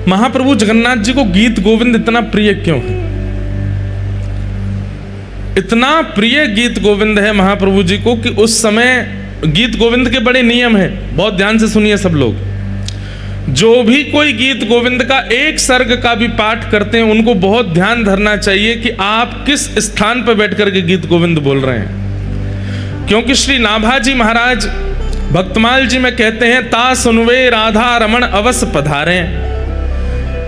महाप्रभु जगन्नाथ जी को गीत गोविंद इतना प्रिय क्यों है? इतना प्रिय गीत गोविंद है महाप्रभु जी को कि उस समय गीत गोविंद के बड़े नियम हैं, बहुत ध्यान से सुनिए सब लोग। जो भी कोई गीत गोविंद का एक सर्ग का भी पाठ करते हैं उनको बहुत ध्यान धरना चाहिए कि आप किस स्थान पर बैठ करके गीत गोविंद बोल रहे हैं। क्योंकि श्री नाभाजी महाराज भक्तमाल जी में कहते हैं, ता सुनवे राधा रमण अवश्य पधारे।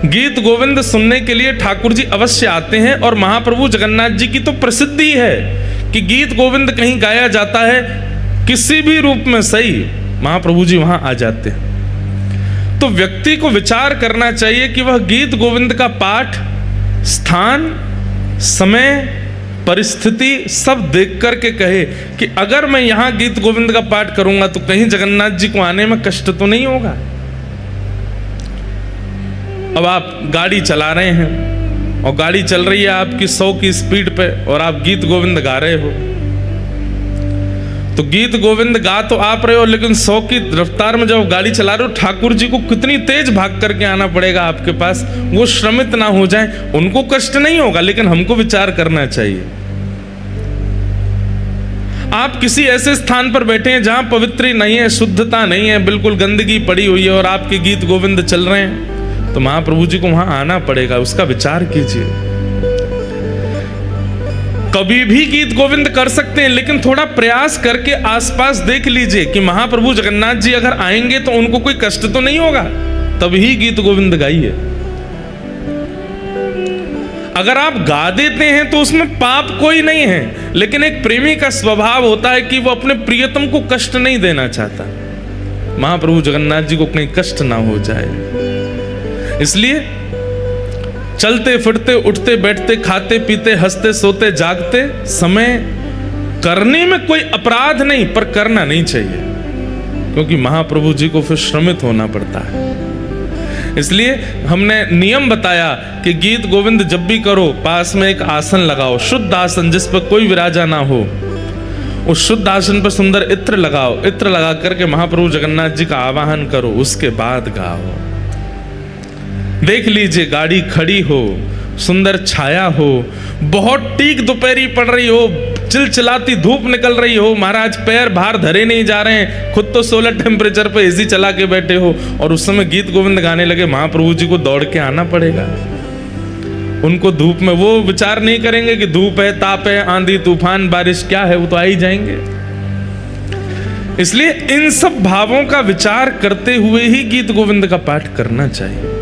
गीत गोविंद सुनने के लिए ठाकुर जी अवश्य आते हैं। और महाप्रभु जगन्नाथ जी की तो प्रसिद्धि है कि गीत गोविंद कहीं गाया जाता है, किसी भी रूप में सही, महाप्रभु जी वहां आ जाते हैं। तो व्यक्ति को विचार करना चाहिए कि वह गीत गोविंद का पाठ स्थान, समय, परिस्थिति सब देख करके कहे कि अगर मैं यहां गीत गोविंद का पाठ करूंगा तो कहीं जगन्नाथ जी को आने में कष्ट तो नहीं होगा। अब आप गाड़ी चला रहे हैं और गाड़ी चल रही है आपकी 100 की स्पीड पे और आप गीत गोविंद गा रहे हो, तो गीत गोविंद गा तो आप रहे हो, लेकिन 100 की रफ्तार में जब गाड़ी चला रहे हो, ठाकुर जी को कितनी तेज भाग करके आना पड़ेगा आपके पास, वो श्रमित ना हो जाए। उनको कष्ट नहीं होगा, लेकिन हमको विचार करना चाहिए। आप किसी ऐसे स्थान पर बैठे हैं जहां पवित्री नहीं है, शुद्धता नहीं है, बिल्कुल गंदगी पड़ी हुई है और आपके गीत गोविंद चल रहे हैं, तो महाप्रभु जी को वहां आना पड़ेगा। उसका विचार कीजिए। कभी भी गीत गोविंद कर सकते हैं, लेकिन थोड़ा प्रयास करके आसपास देख लीजिए कि महाप्रभु जगन्नाथ जी अगर आएंगे तो उनको कोई कष्ट तो नहीं होगा, तभी गीत गोविंद गाइए। अगर आप गा देते हैं तो उसमें पाप कोई नहीं है, लेकिन एक प्रेमी का स्वभाव होता है कि वो अपने प्रियतम को कष्ट नहीं देना चाहता। महाप्रभु जगन्नाथ जी को कहीं कष्ट ना हो जाए, इसलिए चलते फिरते उठते बैठते खाते पीते हंसते सोते जागते समय करने में कोई अपराध नहीं, पर करना नहीं चाहिए, क्योंकि महाप्रभु जी को फिर श्रमित होना पड़ता है। इसलिए हमने नियम बताया कि गीत गोविंद जब भी करो पास में एक आसन लगाओ, शुद्ध आसन जिस पर कोई विराजा ना हो। उस शुद्ध आसन पर सुंदर इत्र लगाओ, इत्र लगा करके महाप्रभु जगन्नाथ जी का आवाहन करो, उसके बाद गाओ। देख लीजिए गाड़ी खड़ी हो, सुंदर छाया हो, बहुत टीक दोपहरी पड़ रही हो, चिलचिलाती धूप निकल रही हो, महाराज पैर बाहर धरे नहीं जा रहे हैं, खुद तो 16 टेम्परेचर पे एसी चला के बैठे हो और उस समय गीत गोविंद गाने लगे, महाप्रभु जी को दौड़ के आना पड़ेगा। उनको धूप में वो विचार नहीं करेंगे कि धूप है, ताप है, आंधी तूफान बारिश क्या है, वो तो आ ही जाएंगे। इसलिए इन सब भावों का विचार करते हुए ही गीत गोविंद का पाठ करना चाहिए।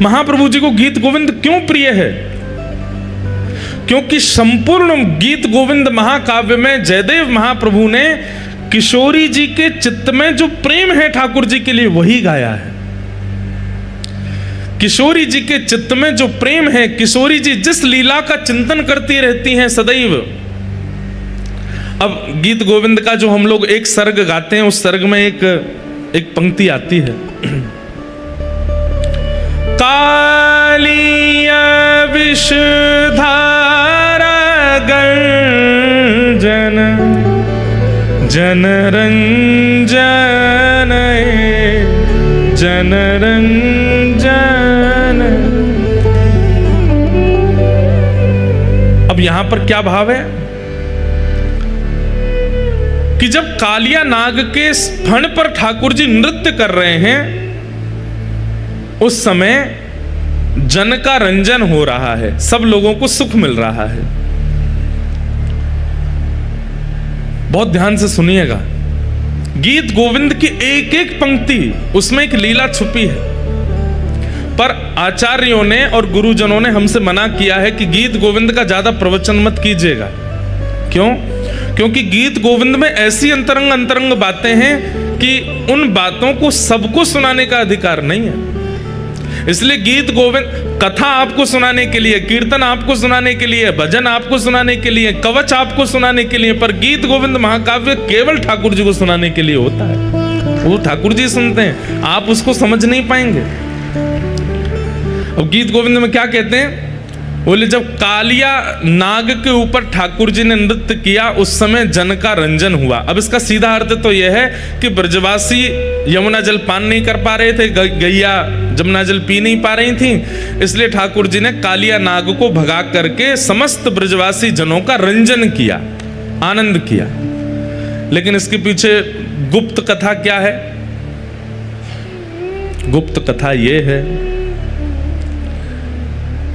महाप्रभु जी को गीत गोविंद क्यों प्रिय है? क्योंकि संपूर्ण गीत गोविंद महाकाव्य में जयदेव महाप्रभु ने किशोरी जी के चित्त में जो प्रेम है ठाकुर जी के लिए वही गाया है। किशोरी जी के चित्त में जो प्रेम है, किशोरी जी जिस लीला का चिंतन करती रहती हैं सदैव। अब गीत गोविंद का जो हम लोग एक सर्ग गाते हैं, उस सर्ग में एक पंक्ति आती है, कालिया विषधारा गर्जन जनरंजन जनरंजन। अब यहां पर क्या भाव है कि जब कालिया नाग के फण पर ठाकुर जी नृत्य कर रहे हैं, उस समय जन का रंजन हो रहा है, सब लोगों को सुख मिल रहा है। बहुत ध्यान से सुनिएगा, गीत गोविंद की एक एक पंक्ति उसमें एक लीला छुपी है। पर आचार्यों ने और गुरुजनों ने हमसे मना किया है कि गीत गोविंद का ज्यादा प्रवचन मत कीजिएगा। क्यों? क्योंकि गीत गोविंद में ऐसी अंतरंग अंतरंग बातें हैं कि उन बातों को सबको सुनाने का अधिकार नहीं है। इसलिए गीत गोविंद कथा आपको सुनाने के लिए, कीर्तन आपको सुनाने के लिए, भजन आपको सुनाने के लिए, कवच आपको सुनाने के लिए, पर गीत गोविंद महाकाव्य केवल ठाकुर जी को सुनाने के लिए होता है। वो ठाकुर जी सुनते हैं, आप उसको समझ नहीं पाएंगे। अब गीत गोविंद में क्या कहते हैं? बोले जब कालिया नाग के ऊपर ठाकुर जी ने नृत्य किया उस समय जन का रंजन हुआ। अब इसका सीधा अर्थ तो यह है कि ब्रजवासी यमुना जल पान नहीं कर पा रहे थे, गैया जमुना जल पी नहीं पा रही थी, इसलिए ठाकुर जी ने कालिया नाग को भगा करके समस्त ब्रजवासी जनों का रंजन किया, आनंद किया। लेकिन इसके पीछे गुप्त कथा क्या है? गुप्त कथा यह है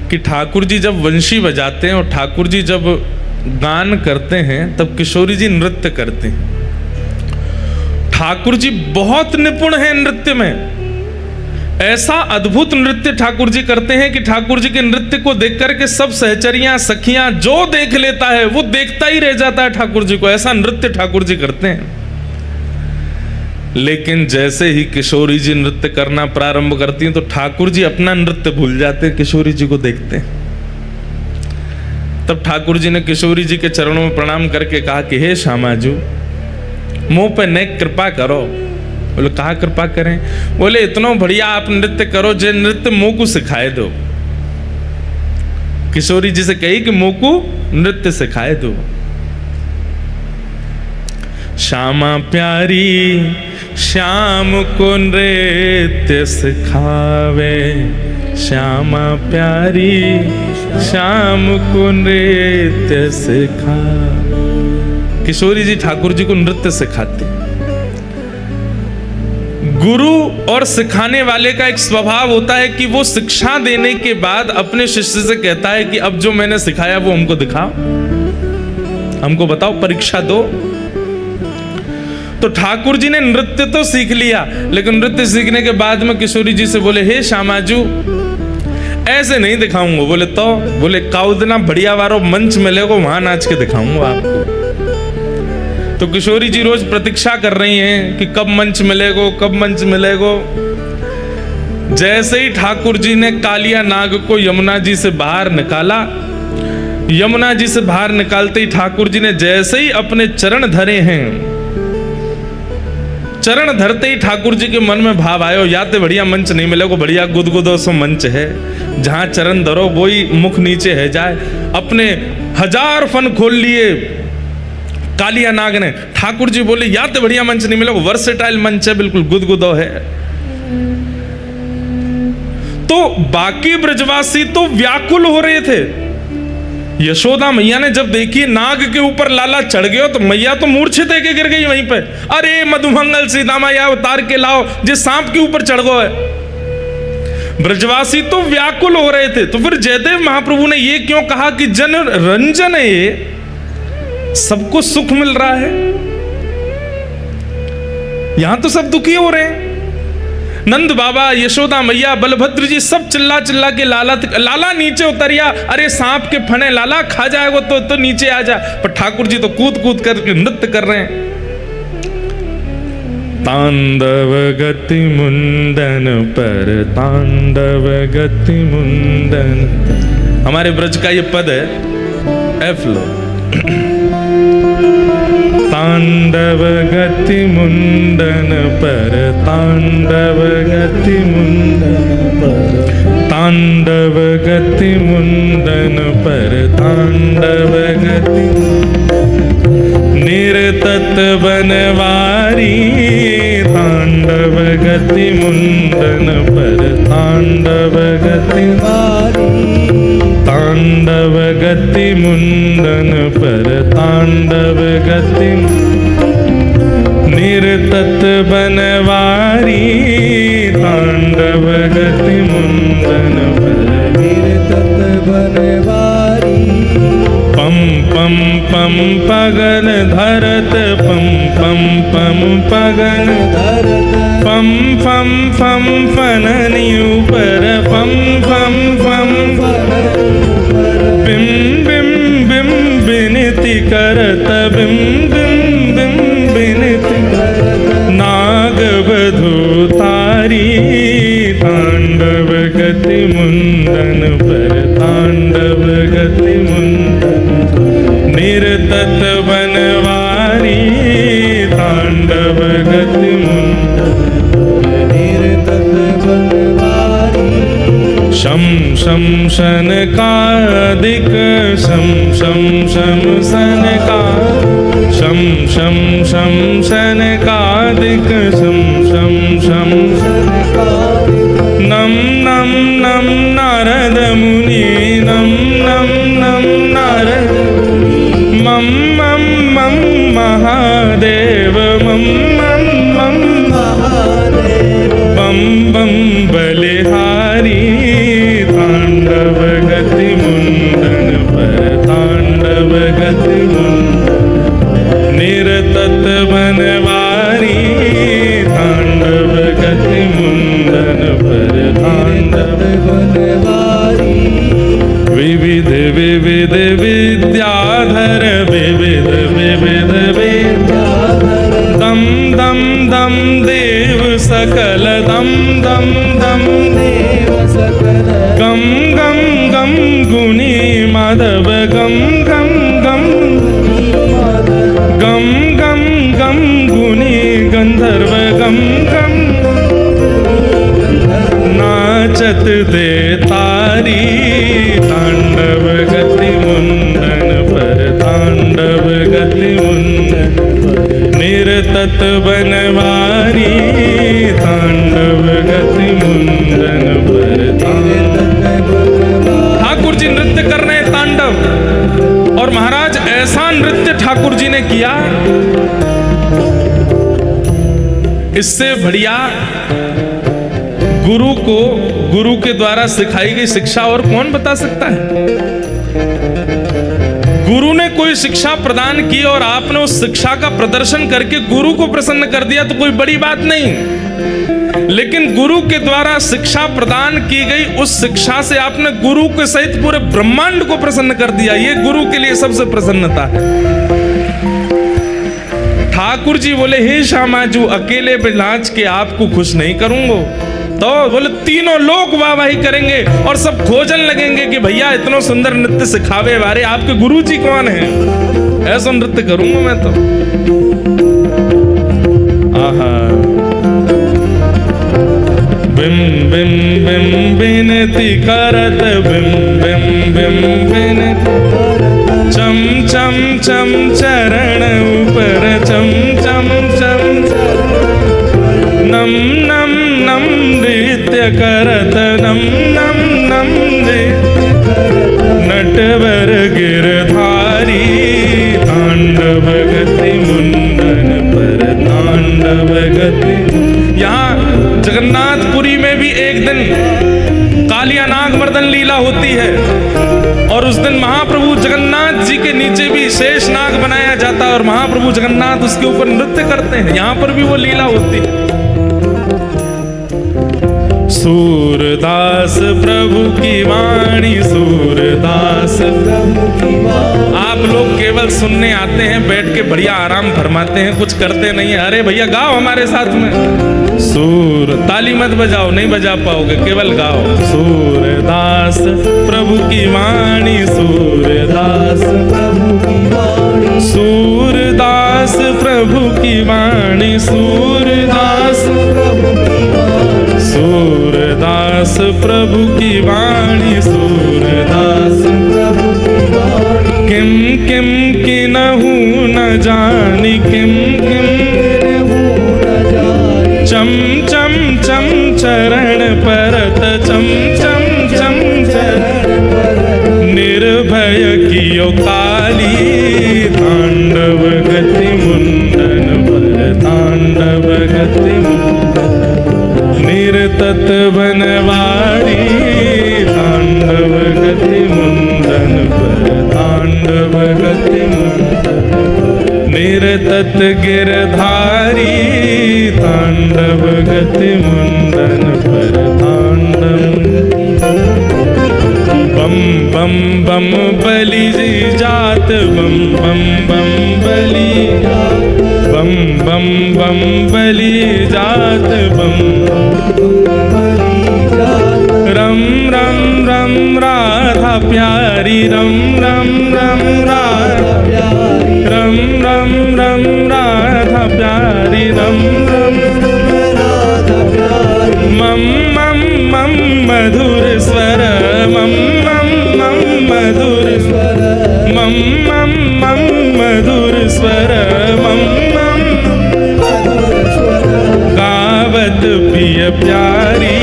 कि ठाकुर जी जब वंशी बजाते हैं और ठाकुर जी जब गान करते हैं तब किशोरी जी नृत्य करते हैं। ठाकुर जी बहुत निपुण हैं नृत्य में, ऐसा अद्भुत नृत्य ठाकुर जी करते हैं कि ठाकुर जी के नृत्य को देख करके सब सहचरियां सखियां जो देख लेता है वो देखता ही रह जाता है ठाकुर जी को, ऐसा नृत्य ठाकुर जी करते हैं। लेकिन जैसे ही किशोरी जी नृत्य करना प्रारंभ करती हैं तो ठाकुर जी अपना नृत्य भूल जाते हैं, किशोरी जी को देखते हैं। तब ठाकुर जी ने किशोरी जी के चरणों में प्रणाम करके कहा कि हे श्यामाजू, मुंह पे नेक कृपा करो। बोले कहा कृपा करें? बोले इतना बढ़िया आप नृत्य करो जे नृत्य मुंह को सिखाए दो। किशोरी जी से कही कि मुंह को नृत्य सिखाए दो। श्यामा प्यारी श्याम को नृत्य सिखावे, श्यामा प्यारी श्याम को नृत्य सिखावे। किशोरी जी ठाकुर जी को नृत्य सिखाते। गुरु और सिखाने वाले का एक स्वभाव होता है कि वो शिक्षा देने के बाद अपने शिष्य से कहता है कि अब जो मैंने सिखाया वो हमको दिखाओ, हमको बताओ, परीक्षा दो। तो ठाकुर जी ने नृत्य तो सीख लिया, लेकिन नृत्य सीखने के बाद में किशोरी जी से बोले हे श्यामाजू ऐसे नहीं दिखाऊंगा। बोले तो? बोले काउदना बढ़िया वारो मंच मिलेगा वहां नाच के दिखाऊंगा आपको। तो किशोरी जी रोज प्रतीक्षा कर रही हैं कि कब मंच मिलेगो, कब मंच मिलेगो। जैसे ही ठाकुर जी ने कालिया नाग को यमुना जी से बाहर निकाला, यमुना जी से बाहर निकालते ही ठाकुर जी ने जैसे ही अपने चरण धरे हैं, चरण धरते ही ठाकुर जी के मन में भाव आयो, या तो बढ़िया मंच नहीं मिलेगा, बढ़िया गुदगुदो सो मंच है, जहां चरण धरो वही मुख नीचे है जाए। अपने 1000 फन खोल लिए कालिया नाग ने। ठाकुर जी बोले या तो बढ़िया मंच नहीं मिलेगा, वर्सेटाइल मंच है, बिल्कुल गुदगुदो है। तो बाकी ब्रजवासी तो व्याकुल हो रहे थे। यशोदा मैया ने जब देखी नाग के ऊपर लाला चढ़ गया तो मैया तो मूर्छित है के गिर गई वहीं पे। अरे मधुमंगल सीता मैया उतार के लाओ, जिस सांप के ऊपर चढ़ गो है। ब्रजवासी तो व्याकुल हो रहे थे। तो फिर जयदेव महाप्रभु ने ये क्यों कहा कि जन रंजन है, ये सबको सुख मिल रहा है, यहां तो सब दुखी हो रहे हैं। नंद बाबा, यशोदा मैया, बलभद्र जी सब चिल्ला चिल्ला के लाला नीचे उतरिया। अरे सांप के फने लाला खा जाएगा तो नीचे आ जा। पर ठाकुर जी तो कूद कूद कर नृत्य कर रहे हैं। तांडव गति मुंडन पर तांडव गति मुंडन, हमारे ब्रज का ये पद है, एफ लो। तांडव गति मुंडन पर तांडव गति मुंडन पर तांडव गति मुंडन पर तांडव गति निरतत बनवारी, तांडव गति मुंडन पर तांडव गति वारी, तांडव गति मुंडन पर तांडव गति निरतत बनवारी, तांडव गति मुंडन पर निरतत बनवारी। पम पम पम पगन धरत पम पम पम पगन धरत पम फम फम फननि ऊपर पम फम फम बिम बिम बिम बिनती करत बिम बिम बिम बिनती करत नाग बधू तारी, तांडव गति मुंडन पर तांडव गति मुंडन निरतत बनवारी, तांडव गति मुंडन निरतत बनवारी। शम शम शनकादिक शम शम शम शनका शम शम शम शनकादिक शम शम शम नम नम नम नारद मुनि नम नम नम नारद मम मम मम महादेव मम मम मम महादेव बम बम बलिहारी तांडव गति मुंडन पर तांडव गति मुंडन निरतत बनवारी तांडव गति मुंडन पर तांडव बनवारी विविध विविध विद्याधर विविध विविध विद्याधर दम दम दम देव सकल दम दम दम देव सकल गम गम गम गुणी माधव गम गम गम गम गम गम गुणी गंधर्व गम गम नाचत दे तारी तांडव गति मुंडन पर तांडव गति मुंडन निरतत बनवारी तांडव गति मुंडन पर ठाकुर जी नृत्य कर रहे हैं तांडव। और महाराज ऐसा नृत्य ठाकुर जी ने किया, इससे बढ़िया गुरु को गुरु के द्वारा सिखाई गई शिक्षा और कौन बता सकता है। गुरु ने कोई शिक्षा प्रदान की और आपने उस शिक्षा का प्रदर्शन करके गुरु को प्रसन्न कर दिया तो कोई बड़ी बात नहीं, लेकिन गुरु के द्वारा शिक्षा प्रदान की गई उस शिक्षा से आपने गुरु के सहित पूरे ब्रह्मांड को प्रसन्न कर दिया, ये गुरु के लिए सबसे प्रसन्नता है। ठाकुर जी बोले हे श्यामाजू अकेले बिलाज के आपको खुश नहीं करूंगा, तो बोले तीनों लोग वाहवाही करेंगे और सब खोजन लगेंगे कि भैया इतना सुंदर नृत्य सिखावे वाले आपके गुरु जी कौन है। ऐसा नृत्य करूंगा मैं तो। आहा बिम बिम बिम बिनती करत बिम बिम बिम बिनती चम चम चम चरण ऊपर चम चम चम नम नम नम नृत्य करत नम नम नम नटवर गिरधारी तांडव गति मुंडन पर तांडव गति। यहाँ जगन्नाथपुरी में भी एक दिन कालिया नाग मर्दन लीला होती है और उस दिन महाप्रभु जगन्नाथ जी के नीचे भी शेष नाग बनाया जाता है और महाप्रभु जगन्नाथ उसके ऊपर नृत्य करते हैं। यहाँ पर भी वो लीला होती है। सूरदास प्रभु की वाणी सूरदास प्रभु की वाणी। आप लोग केवल सुनने आते हैं, बैठ के बढ़िया आराम फरमाते हैं, कुछ करते नहीं है। अरे भैया गाओ हमारे साथ में। सूर ताली मत बजाओ, नहीं बजा पाओगे, केवल गाओ। सूरदास प्रभु की वाणी सूरदास प्रभु की वाणी सूरदास प्रभु की वाणी सूरदास प्रभु की वाणी सूरदास प्रभु की वाणी सूरदास प्रभु की वाणी किम किम किन्हु न जानी किम किम चम चम चम चरण परत चम चम चम चरण निर्भय कियो काली तांडव गति मुंडन पर तांडव गति निरतत बनवारी तांडव गति मुंडन पर तांडव गति निरतत गिरधारी तांडव गति मुंडन पर तांडव बम बम बम बलि जी जात बम बम बम बलि बम बम बम बलि जात बम रम रम रम राधा प्यारी रम रम रम राधा प्यारी रम रम रम राधा प्यारी रम रम राधा प्यारी मम मम मम मधुर स्वर मम मम मम मधुर स्वर मम मम मम मधुर स्वर मम मम मधुर स्वर गावत पिय प्यारी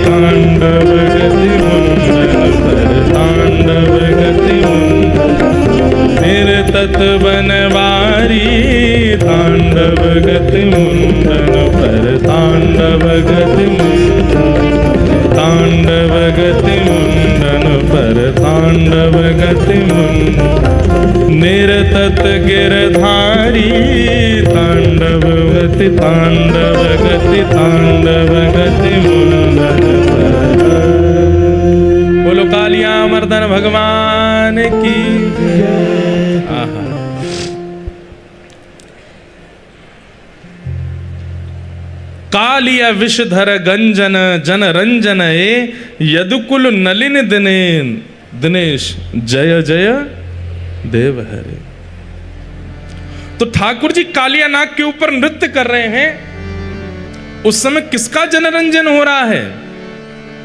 तांडव गति मुंडन पर तांडव गति मुंडन निरतत बनवारी तांडव गति मुंडन पर तांडव गति मुंडन तांडव गति मुंडन पर तांडव गति मुंडन निरतत गिरधारी तांडव गति तांडव गति मुंडन पर। बोलो कालिया मर्दन भगवान की आहा। कालिया विषधर गंजन जन रंजन यदुकुल नलिन दिनेन दिनेश जय जय देव हरे। तो ठाकुर जी कालिया नाग के ऊपर नृत्य कर रहे हैं। उस समय किसका जनरंजन हो रहा है?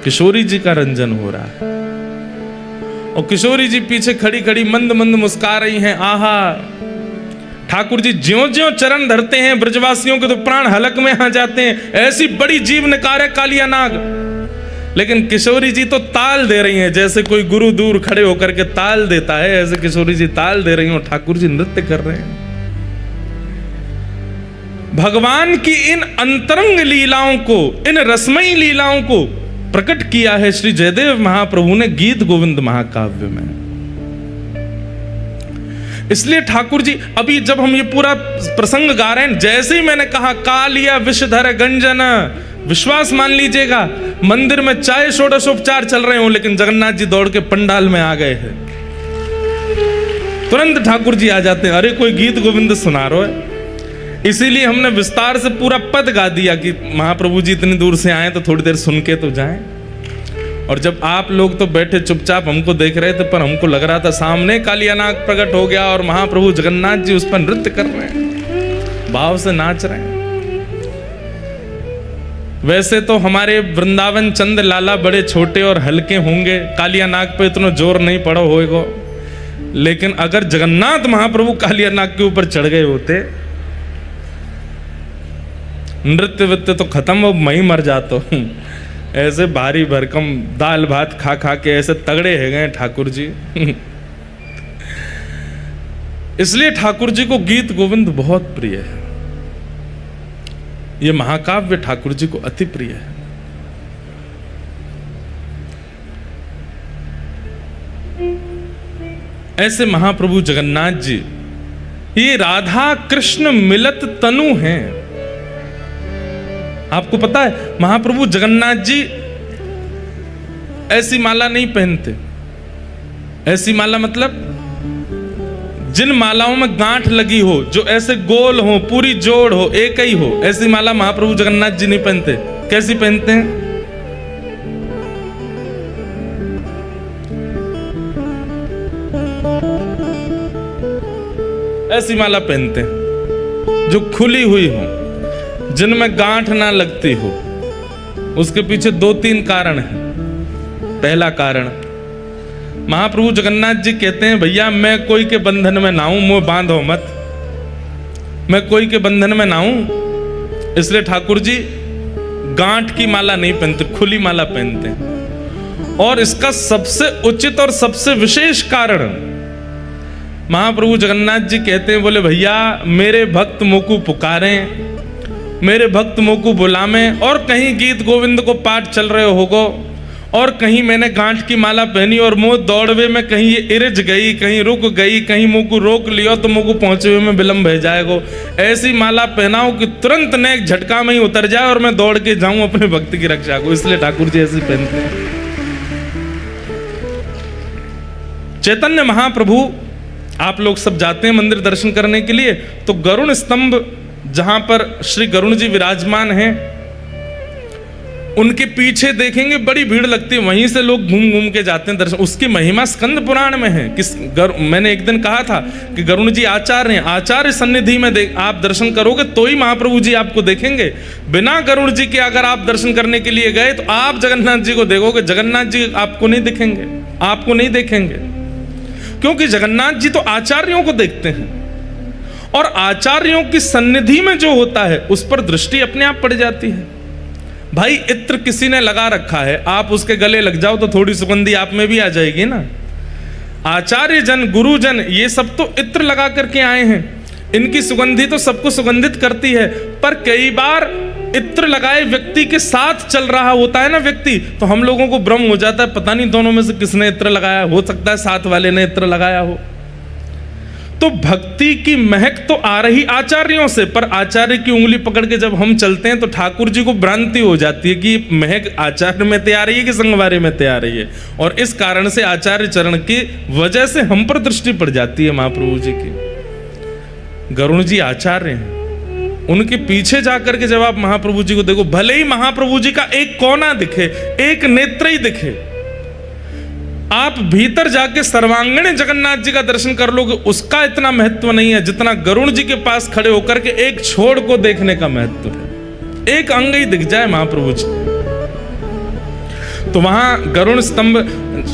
किशोरी जी का रंजन हो रहा है। और किशोरी जी पीछे खड़ी खड़ी मंद मंद मुस्का रही हैं। आहा, ठाकुर जी ज्यों ज्यों चरण धरते हैं ब्रजवासियों के तो प्राण हलक में आ जाते हैं। ऐसी बड़ी जीव निकार है कालिया नाग। लेकिन किशोरी जी तो ताल दे रही हैं, जैसे कोई गुरु दूर खड़े होकर के ताल देता है, ऐसे किशोरी जी ताल दे रही हैं और ठाकुर जी नृत्य कर रहे हैं। भगवान की इन अंतरंग लीलाओं को, इन रसमयी लीलाओं को प्रकट किया है श्री जयदेव महाप्रभु ने गीत गोविंद महाकाव्य में। इसलिए ठाकुर जी अभी जब हम ये पूरा प्रसंग गा रहे हैं, जैसे ही मैंने कहा कालिया विषधर गंजन, विश्वास मान लीजिएगा मंदिर में चाहे षोडशोपचार चल रहे हो लेकिन जगन्नाथ जी दौड़ के पंडाल में आ गए हैं। तुरंत ठाकुर जी आ जाते हैं, अरे कोई गीत गोविंद सुना रहा है। इसीलिए हमने विस्तार से पूरा पद गा दिया कि महाप्रभु जी इतनी दूर से आए तो थोड़ी देर सुन के तो जाएं। और जब आप लोग तो बैठे चुपचाप हमको देख रहे थे, पर हमको लग रहा था सामने कालिया नाग प्रकट हो गया और महाप्रभु जगन्नाथ जी उस पर नृत्य कर रहे हैं, भाव से नाच रहे हैं। वैसे तो हमारे वृंदावन चंद लाला बड़े छोटे और हल्के होंगे, कालिया नाग पे इतना जोर नहीं पड़ा होगा। लेकिन अगर जगन्नाथ महाप्रभु कालिया नाग के ऊपर चढ़ गए होते, नृत्य वित्य तो खत्म हो, मैं ही मर जाता हूं। ऐसे भारी भरकम दाल भात खा खा के ऐसे तगड़े है गए ठाकुर जी। इसलिए ठाकुर जी को गीत गोविंद बहुत प्रिय है। यह महाकाव्य ठाकुर जी को अति प्रिय है। ऐसे महाप्रभु जगन्नाथ जी ये राधा कृष्ण मिलत तनु हैं। आपको पता है महाप्रभु जगन्नाथ जी ऐसी माला नहीं पहनते। ऐसी माला मतलब जिन मालाओं में गांठ लगी हो, जो ऐसे गोल हो, पूरी जोड़ हो, एक ही हो, ऐसी माला महाप्रभु जगन्नाथ जी नहीं पहनते। कैसी पहनते हैं? ऐसी माला पहनते हैं जो खुली हुई हो, जिनमें गांठ ना लगती हो। उसके पीछे दो तीन कारण हैं। पहला कारण, महाप्रभु जगन्नाथ जी कहते हैं भैया मैं कोई के बंधन में ना हूं, मुंह बांधो मत, मैं कोई के बंधन में ना हूं। इसलिए ठाकुर जी गांठ की माला नहीं पहनते, खुली माला पहनते हैं। और इसका सबसे उचित और सबसे विशेष कारण महाप्रभु जगन्नाथ जी कहते हैं, बोले भैया मेरे भक्त मोकू पुकारें, मेरे भक्त मोकू बुलामें, और कहीं गीत गोविंद को पाठ चल रहे होगो और कहीं मैंने गांठ की माला पहनी और मुंह दौड़वे में कहीं ये इरज गई, कहीं रुक गई, कहीं मुंह को रोक लियो तो मुंह को पहुंचे हुए में विलंब हो जाएगा। ऐसी माला पहनाओ कि तुरंत नेक झटका में ही उतर जाए और मैं दौड़ के जाऊं अपने भक्ति की रक्षा को। इसलिए ठाकुर जी ऐसी पहनते हैं। चैतन्य महाप्रभु, आप लोग सब जाते हैं मंदिर दर्शन करने के लिए, तो गरुण स्तंभ जहां पर श्री गरुण जी विराजमान हैं, उनके पीछे देखेंगे बड़ी भीड़ लगती है, वहीं से लोग घूम घूम के जाते हैं दर्शन। उसकी महिमा स्कंद पुराण में है। मैंने एक दिन कहा था कि गरुण जी आचार्य हैं, आचार्य सन्निधि में आप दर्शन करोगे तो ही महाप्रभु जी आपको देखेंगे। बिना गरुण जी के अगर आप दर्शन करने के लिए गए तो आप जगन्नाथ जी को देखोगे, जगन्नाथ जी आपको नहीं दिखेंगे, आपको नहीं देखेंगे, क्योंकि जगन्नाथ जी तो आचार्यों को देखते हैं और आचार्यों की सन्निधि में जो होता है उस पर दृष्टि अपने आप पड़ जाती है। भाई इत्र किसी ने लगा रखा है, आप उसके गले लग जाओ तो थोड़ी सुगंधी आप में भी आ जाएगी ना। आचार्य जन, गुरुजन, ये सब तो इत्र लगा करके आए हैं, इनकी सुगंधी तो सबको सुगंधित करती है। पर कई बार इत्र लगाए व्यक्ति के साथ चल रहा होता है ना व्यक्ति, तो हम लोगों को भ्रम हो जाता है, पता नहीं दोनों में से किसने इत्र लगाया, हो सकता है साथ वाले ने इत्र लगाया हो। तो भक्ति की महक तो आ रही आचार्यों से, पर आचार्य की उंगली पकड़ के जब हम चलते हैं तो ठाकुर जी को भ्रांति हो जाती है कि महक आचार्य में तैयार रही है कि संगवारी में तैयार रही है, और इस कारण से आचार्य चरण की वजह से हम पर दृष्टि पड़ जाती है महाप्रभु जी की। गरुण जी आचार्य हैं, उनके पीछे जाकर के जब आप महाप्रभु जी को देखो, भले ही महाप्रभु जी का एक कोना दिखे, एक नेत्र ही दिखे, आप भीतर जाके सर्वांगण जगन्नाथ जी का दर्शन कर लोगे, उसका इतना महत्व नहीं है जितना गरुण जी के पास खड़े होकर के एक छोड़ को देखने का महत्व है। एक अंग ही दिख जाए महाप्रभु जी, तो वहां गरुण स्तंभ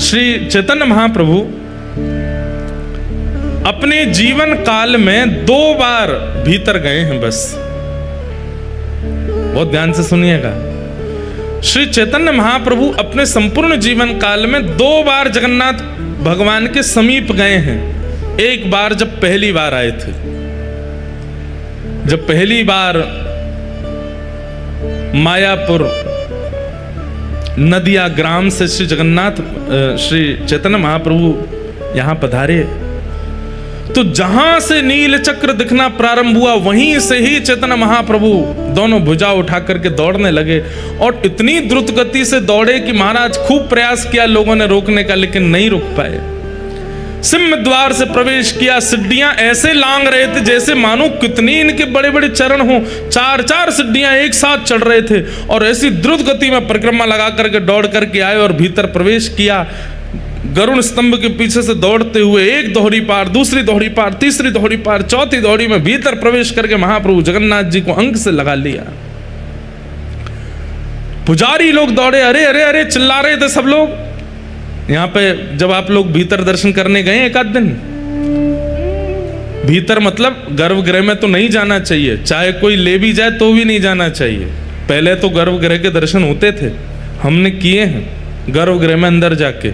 श्री चैतन्य महाप्रभु अपने जीवन काल में 2 बार भीतर गए हैं बस। बहुत ध्यान से सुनिएगा, श्री चैतन्य महाप्रभु अपने संपूर्ण जीवन काल में 2 बार जगन्नाथ भगवान के समीप गए हैं। एक बार जब पहली बार आए थे, जब पहली बार मायापुर नदिया ग्राम से श्री जगन्नाथ श्री चैतन्य महाप्रभु यहां पधारे, तो जहां से नील चक्र दिखना प्रारंभ हुआ वहीं से ही चैतन्य महाप्रभु दोनों भुजा उठा करके दौड़ने लगे, और इतनी द्रुत गति से दौड़े कि महाराज खूब प्रयास किया लोगों ने रोकने का, लेकिन नहीं रुक पाए। सिंह द्वार से प्रवेश किया, सिड्डियां ऐसे लांग रहे थे जैसे मानो कितनी इनके बड़े बड़े चरण हो, 4-4 सिड्डियां एक साथ चढ़ रहे थे, और ऐसी द्रुत गति में परिक्रमा लगा करके दौड़ करके आए और भीतर प्रवेश किया। गरुण स्तंभ के पीछे से दौड़ते हुए एक दोहरी पार, दूसरी दोहरी पार, तीसरी दोहरी पार, चौथी दोहरी में भीतर प्रवेश करके महाप्रभु जगन्नाथ जी को अंक से लगा लिया। पुजारी लोग दौड़े, अरे अरे अरे चिल्ला रहे थे सब लोग। यहां पे जब आप लोग भीतर दर्शन करने गए एक आध दिन, भीतर मतलब गर्भगृह में तो नहीं जाना चाहिए, चाहे कोई ले भी जाए तो भी नहीं जाना चाहिए। पहले तो गर्भगृह के दर्शन होते थे, हमने किए हैं गर्भगृह में अंदर जाके,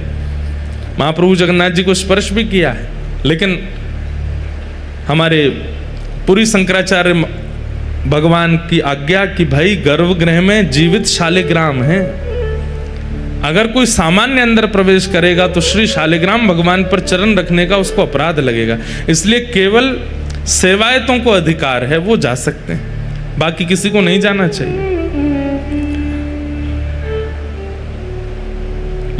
महाप्रभु जगन्नाथ जी को स्पर्श भी किया है। लेकिन हमारे पुरी शंकराचार्य भगवान की आज्ञा कि भाई गर्भगृह में जीवित शालिग्राम है, अगर कोई सामान्य अंदर प्रवेश करेगा तो श्री शालिग्राम भगवान पर चरण रखने का उसको अपराध लगेगा। इसलिए केवल सेवायतों को अधिकार है, वो जा सकते हैं, बाकी किसी को नहीं जाना चाहिए।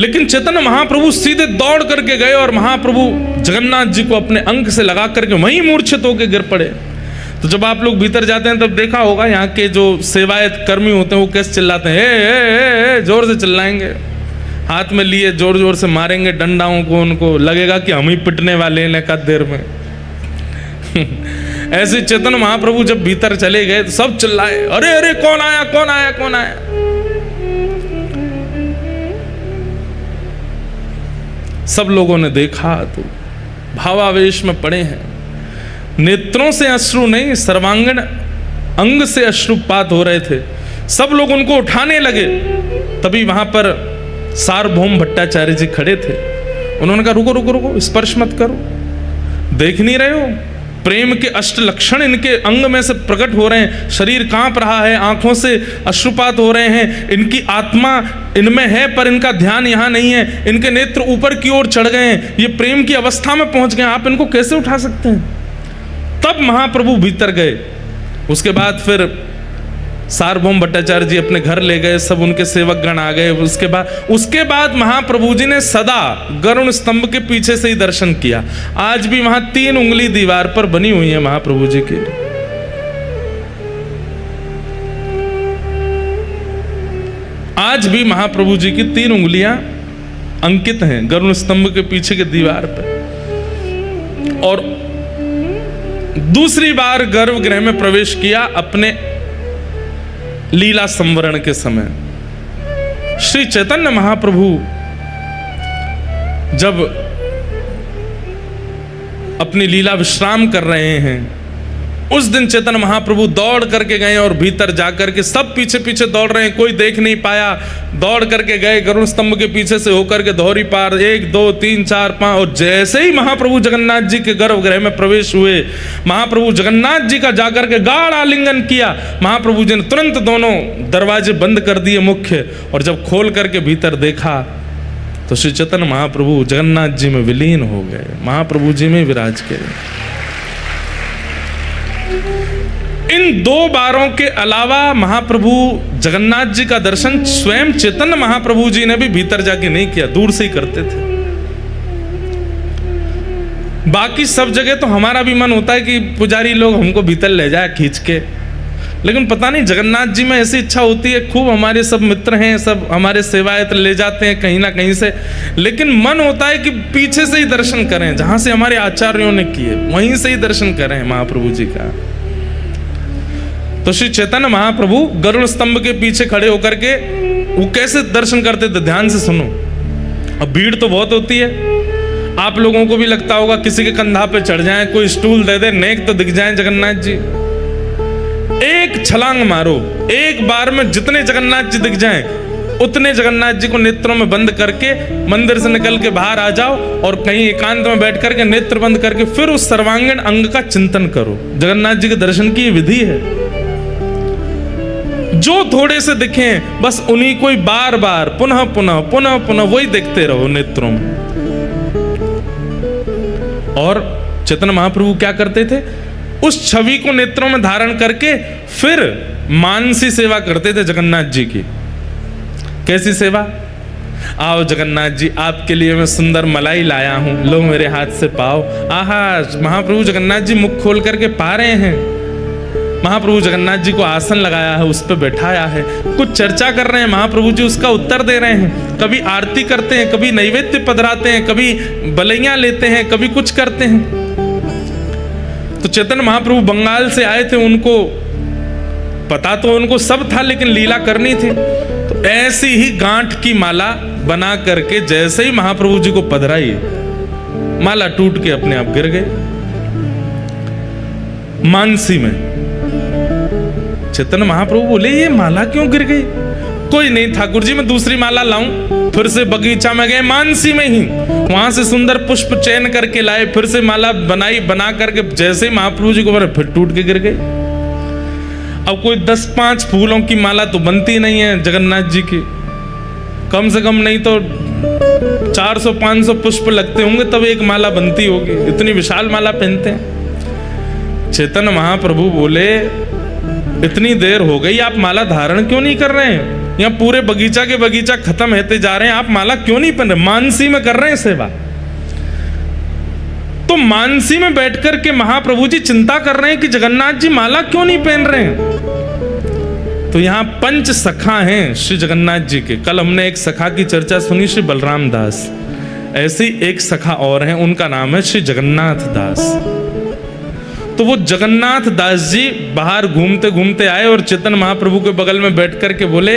लेकिन चैतन्य महाप्रभु सीधे दौड़ करके गए और महाप्रभु जगन्नाथ जी को अपने अंक से लगा करके वहीं मूर्छित होकर गिर पड़े। तो जब आप लोग भीतर जाते हैं तब देखा होगा यहाँ के जो सेवायत कर्मी होते हैं वो कैसे चिल्लाते हैं, ए, जोर से चिल्लाएंगे, हाथ में लिए जोर जोर से मारेंगे डंडाओं को, उनको लगेगा कि हम ही पिटने वाले हैं एक देर में। ऐसे चैतन्य महाप्रभु जब भीतर चले गए तो सब चिल्लाए, अरे अरे कौन आया कौन आया कौन आया। सब लोगों ने देखा तो भावावेश में पड़े हैं, नेत्रों से अश्रु नहीं सर्वांगण अंग से अश्रुपात हो रहे थे। सब लोग उनको उठाने लगे, तभी वहां पर सार्वभौम भट्टाचार्य जी खड़े थे। उन्होंने कहा रुको रुको रुको, स्पर्श मत करो, देख नहीं रहे हो प्रेम के अष्ट लक्षण इनके अंग में से प्रकट हो रहे हैं, शरीर कांप रहा है, आंखों से अश्रुपात हो रहे हैं, इनकी आत्मा इनमें है पर इनका ध्यान यहाँ नहीं है, इनके नेत्र ऊपर की ओर चढ़ गए हैं, ये प्रेम की अवस्था में पहुंच गए, आप इनको कैसे उठा सकते हैं। तब महाप्रभु भीतर गए। उसके बाद फिर सार्वभौम भट्टाचार्य जी अपने घर ले गए, सब उनके सेवकगण आ गए। उसके बाद महाप्रभु जी ने सदा गरुण स्तंभ के पीछे से ही दर्शन किया। आज भी वहां 3 उंगली दीवार पर बनी हुई है महाप्रभु जी की। आज भी महाप्रभु जी की 3 उंगलियां अंकित हैं गरुड़ स्तंभ के पीछे की दीवार पर। और दूसरी बार गर्भगृह में प्रवेश किया अपने लीला संवरण के समय। श्री चैतन्य महाप्रभु जब अपनी लीला विश्राम कर रहे हैं, उस दिन चैतन्य महाप्रभु दौड़ करके गए और भीतर जाकर के सब पीछे पीछे दौड़ रहे हैं, कोई देख नहीं पाया, दौड़ करके गए गरुड़ स्तंभ के पीछे से होकर के धौरी पार 1 2 3 4 5। और जैसे ही महाप्रभु जगन्नाथ जी के गर्भगृह में प्रवेश हुए, महाप्रभु जगन्नाथ जी का जाकर के गाढ़ आलिंगन किया। महाप्रभु जी ने तुरंत दोनों दरवाजे बंद कर दिए मुख्य, और जब खोल करके भीतर देखा तो श्री चैतन्य महाप्रभु जगन्नाथ जी में विलीन हो गए, महाप्रभु जी में विराज के। इन 2 बारों के अलावा महाप्रभु जगन्नाथ जी का दर्शन स्वयं चैतन्य महाप्रभु जी ने भी भीतर जाके नहीं किया, दूर से ही करते थे। बाकी सब जगह तो हमारा भी मन होता है कि पुजारी लोग हमको भीतर ले जाए खींच के, लेकिन पता नहीं जगन्नाथ जी में ऐसी इच्छा होती है। खूब हमारे सब मित्र हैं, सब हमारे सेवायत ले जाते हैं कहीं ना कहीं से, लेकिन मन होता है कि पीछे से ही दर्शन करें, जहां से हमारे आचार्यों ने किए वहीं से ही दर्शन करें महाप्रभु जी का। तो श्री चैतन्य महाप्रभु गरुड़ स्तंभ के पीछे खड़े होकर के वो कैसे दर्शन करते थे, ध्यान से सुनो। अब भीड़ तो बहुत होती है, आप लोगों को भी लगता होगा किसी के कंधा पे चढ़ जाएं, कोई स्टूल दे दे, नेक तो दिख जाएं जगन्नाथ जी। एक छलांग मारो, एक बार में जितने जगन्नाथ जी दिख जाएं उतने जगन्नाथ जी को नेत्रों में बंद करके मंदिर से निकल के बाहर आ जाओ और कहीं एकांत में बैठ करके नेत्र बंद करके फिर उस सर्वांगीण अंग का चिंतन करो। जगन्नाथ जी के दर्शन की विधि है। जो थोड़े से दिखें बस उन्हीं को ही बार बार पुनः पुनः पुनः पुनः वही देखते रहो नेत्रों में। और चैतन्य महाप्रभु क्या करते थे, उस छवि को नेत्रों में धारण करके फिर मानसी सेवा करते थे जगन्नाथ जी की। कैसी सेवा? आओ जगन्नाथ जी, आपके लिए मैं सुंदर मलाई लाया हूं, लो मेरे हाथ से पाओ। आहा, महाप्रभु जगन्नाथ जी मुख खोल करके पा रहे हैं। महाप्रभु जगन्नाथ जी को आसन लगाया है, उस पर बैठाया है, कुछ चर्चा कर रहे हैं, महाप्रभु जी उसका उत्तर दे रहे हैं। कभी आरती करते हैं, कभी नैवेद्य पधराते हैं, कभी बलैया लेते हैं, कभी कुछ करते हैं। तो चैतन्य महाप्रभु बंगाल से आए थे, उनको पता तो उनको सब था, लेकिन लीला करनी थी। तो ऐसी ही गांठ की माला बना करके जैसे ही महाप्रभु जी को पधराई, माला टूट के अपने आप गिर गए मानसी में। चैतन्य महाप्रभु बोले, ये माला क्यों गिर गई? कोई नहीं ठाकुर जी, मैं दूसरी माला लाऊं। फिर से बगीचा में गए, मानसी में ही, वहां से सुंदर पुष्प चयन करके लाए, फिर से माला बना करके जैसे ही महाप्रभु जी को मारे फिर टूट के गिर गए। अब कोई 10-5 फूलों की माला तो बनती नहीं है जगन्नाथ जी की, कम से कम नहीं तो 400-500 पुष्प लगते होंगे तब एक माला बनती होगी, इतनी विशाल माला पहनते हैं। चैतन्य महाप्रभु बोले, इतनी देर हो गई, आप माला धारण क्यों नहीं कर रहे हैं? यहाँ पूरे बगीचा के बगीचा खत्म होते जा रहे हैं, आप माला क्यों नहीं पहन रहे? मानसी में कर रहे हैं सेवा। तो मानसी में बैठकर के महाप्रभु जी चिंता कर रहे हैं कि जगन्नाथ जी माला क्यों नहीं पहन रहे हैं। तो यहाँ 5 सखा हैं श्री जगन्नाथ जी के। कल हमने एक सखा की चर्चा सुनी, श्री बलराम दास। ऐसी एक सखा और है, उनका नाम है श्री जगन्नाथ दास। तो वो जगन्नाथ दास जी बाहर घूमते घूमते आए और चैतन्य महाप्रभु के बगल में बैठ करके बोले,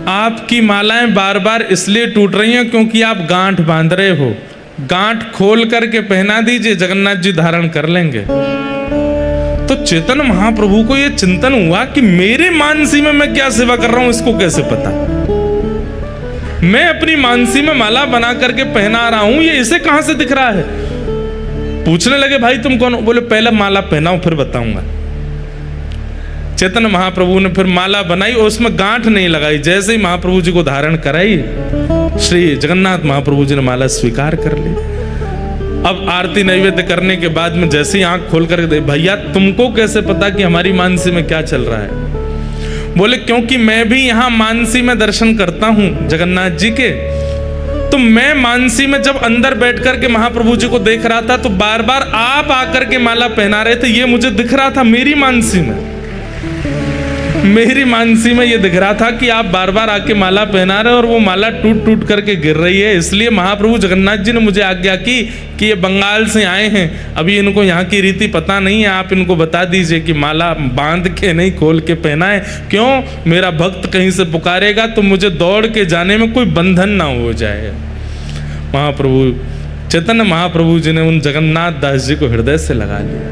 आपकी मालाएं बार बार इसलिए टूट रही हैं क्योंकि आप गांठ बांध रहे हो, गांठ खोल करके पहना दीजिए, जगन्नाथ जी धारण कर लेंगे। तो चैतन्य महाप्रभु को यह चिंतन हुआ कि मेरे मानसी में मैं क्या सेवा कर रहा हूं, इसको कैसे पता? मैं अपनी मानसी में माला बना करके पहना रहा हूं, ये इसे कहां से दिख रहा है? पूछने लगे, भाई तुम कौन हो? बोले, पहले माला पहनाओ फिर बताऊंगा। चैतन्य महाप्रभु ने फिर माला बनाई और उसमें गांठ नहीं लगाई। जैसे ही महाप्रभु जी को धारण कराई, श्री जगन्नाथ महाप्रभु जी ने माला स्वीकार कर ली। अब आरती नैवेद्य करने के बाद में जैसे ही आंख खोल कर दे, भैया तुमको कैसे पता कि हमारी मानसी में क्या चल रहा है? बोले, क्योंकि मैं भी यहाँ मानसी में दर्शन करता हूँ जगन्नाथ जी के। तो मैं मानसी में जब अंदर बैठ करके महाप्रभु जी को देख रहा था, तो बार बार आप आकर के माला पहना रहे थे, ये मुझे दिख रहा था मेरी मानसी में। मेरी मानसी में ये दिख रहा था कि आप बार बार आके माला पहना रहे और वो माला टूट टूट करके गिर रही है, इसलिए महाप्रभु जगन्नाथ जी ने मुझे आज्ञा की कि ये बंगाल से आए हैं, अभी इनको यहाँ की रीति पता नहीं है, आप इनको बता दीजिए कि माला बांध के नहीं खोल के पहनाए। क्यों? मेरा भक्त कहीं से पुकारेगा तो मुझे दौड़ के जाने में कोई बंधन ना हो जाए। महाप्रभु चैतन्य महाप्रभु जी ने उन जगन्नाथ दास जी को हृदय से लगा लिया,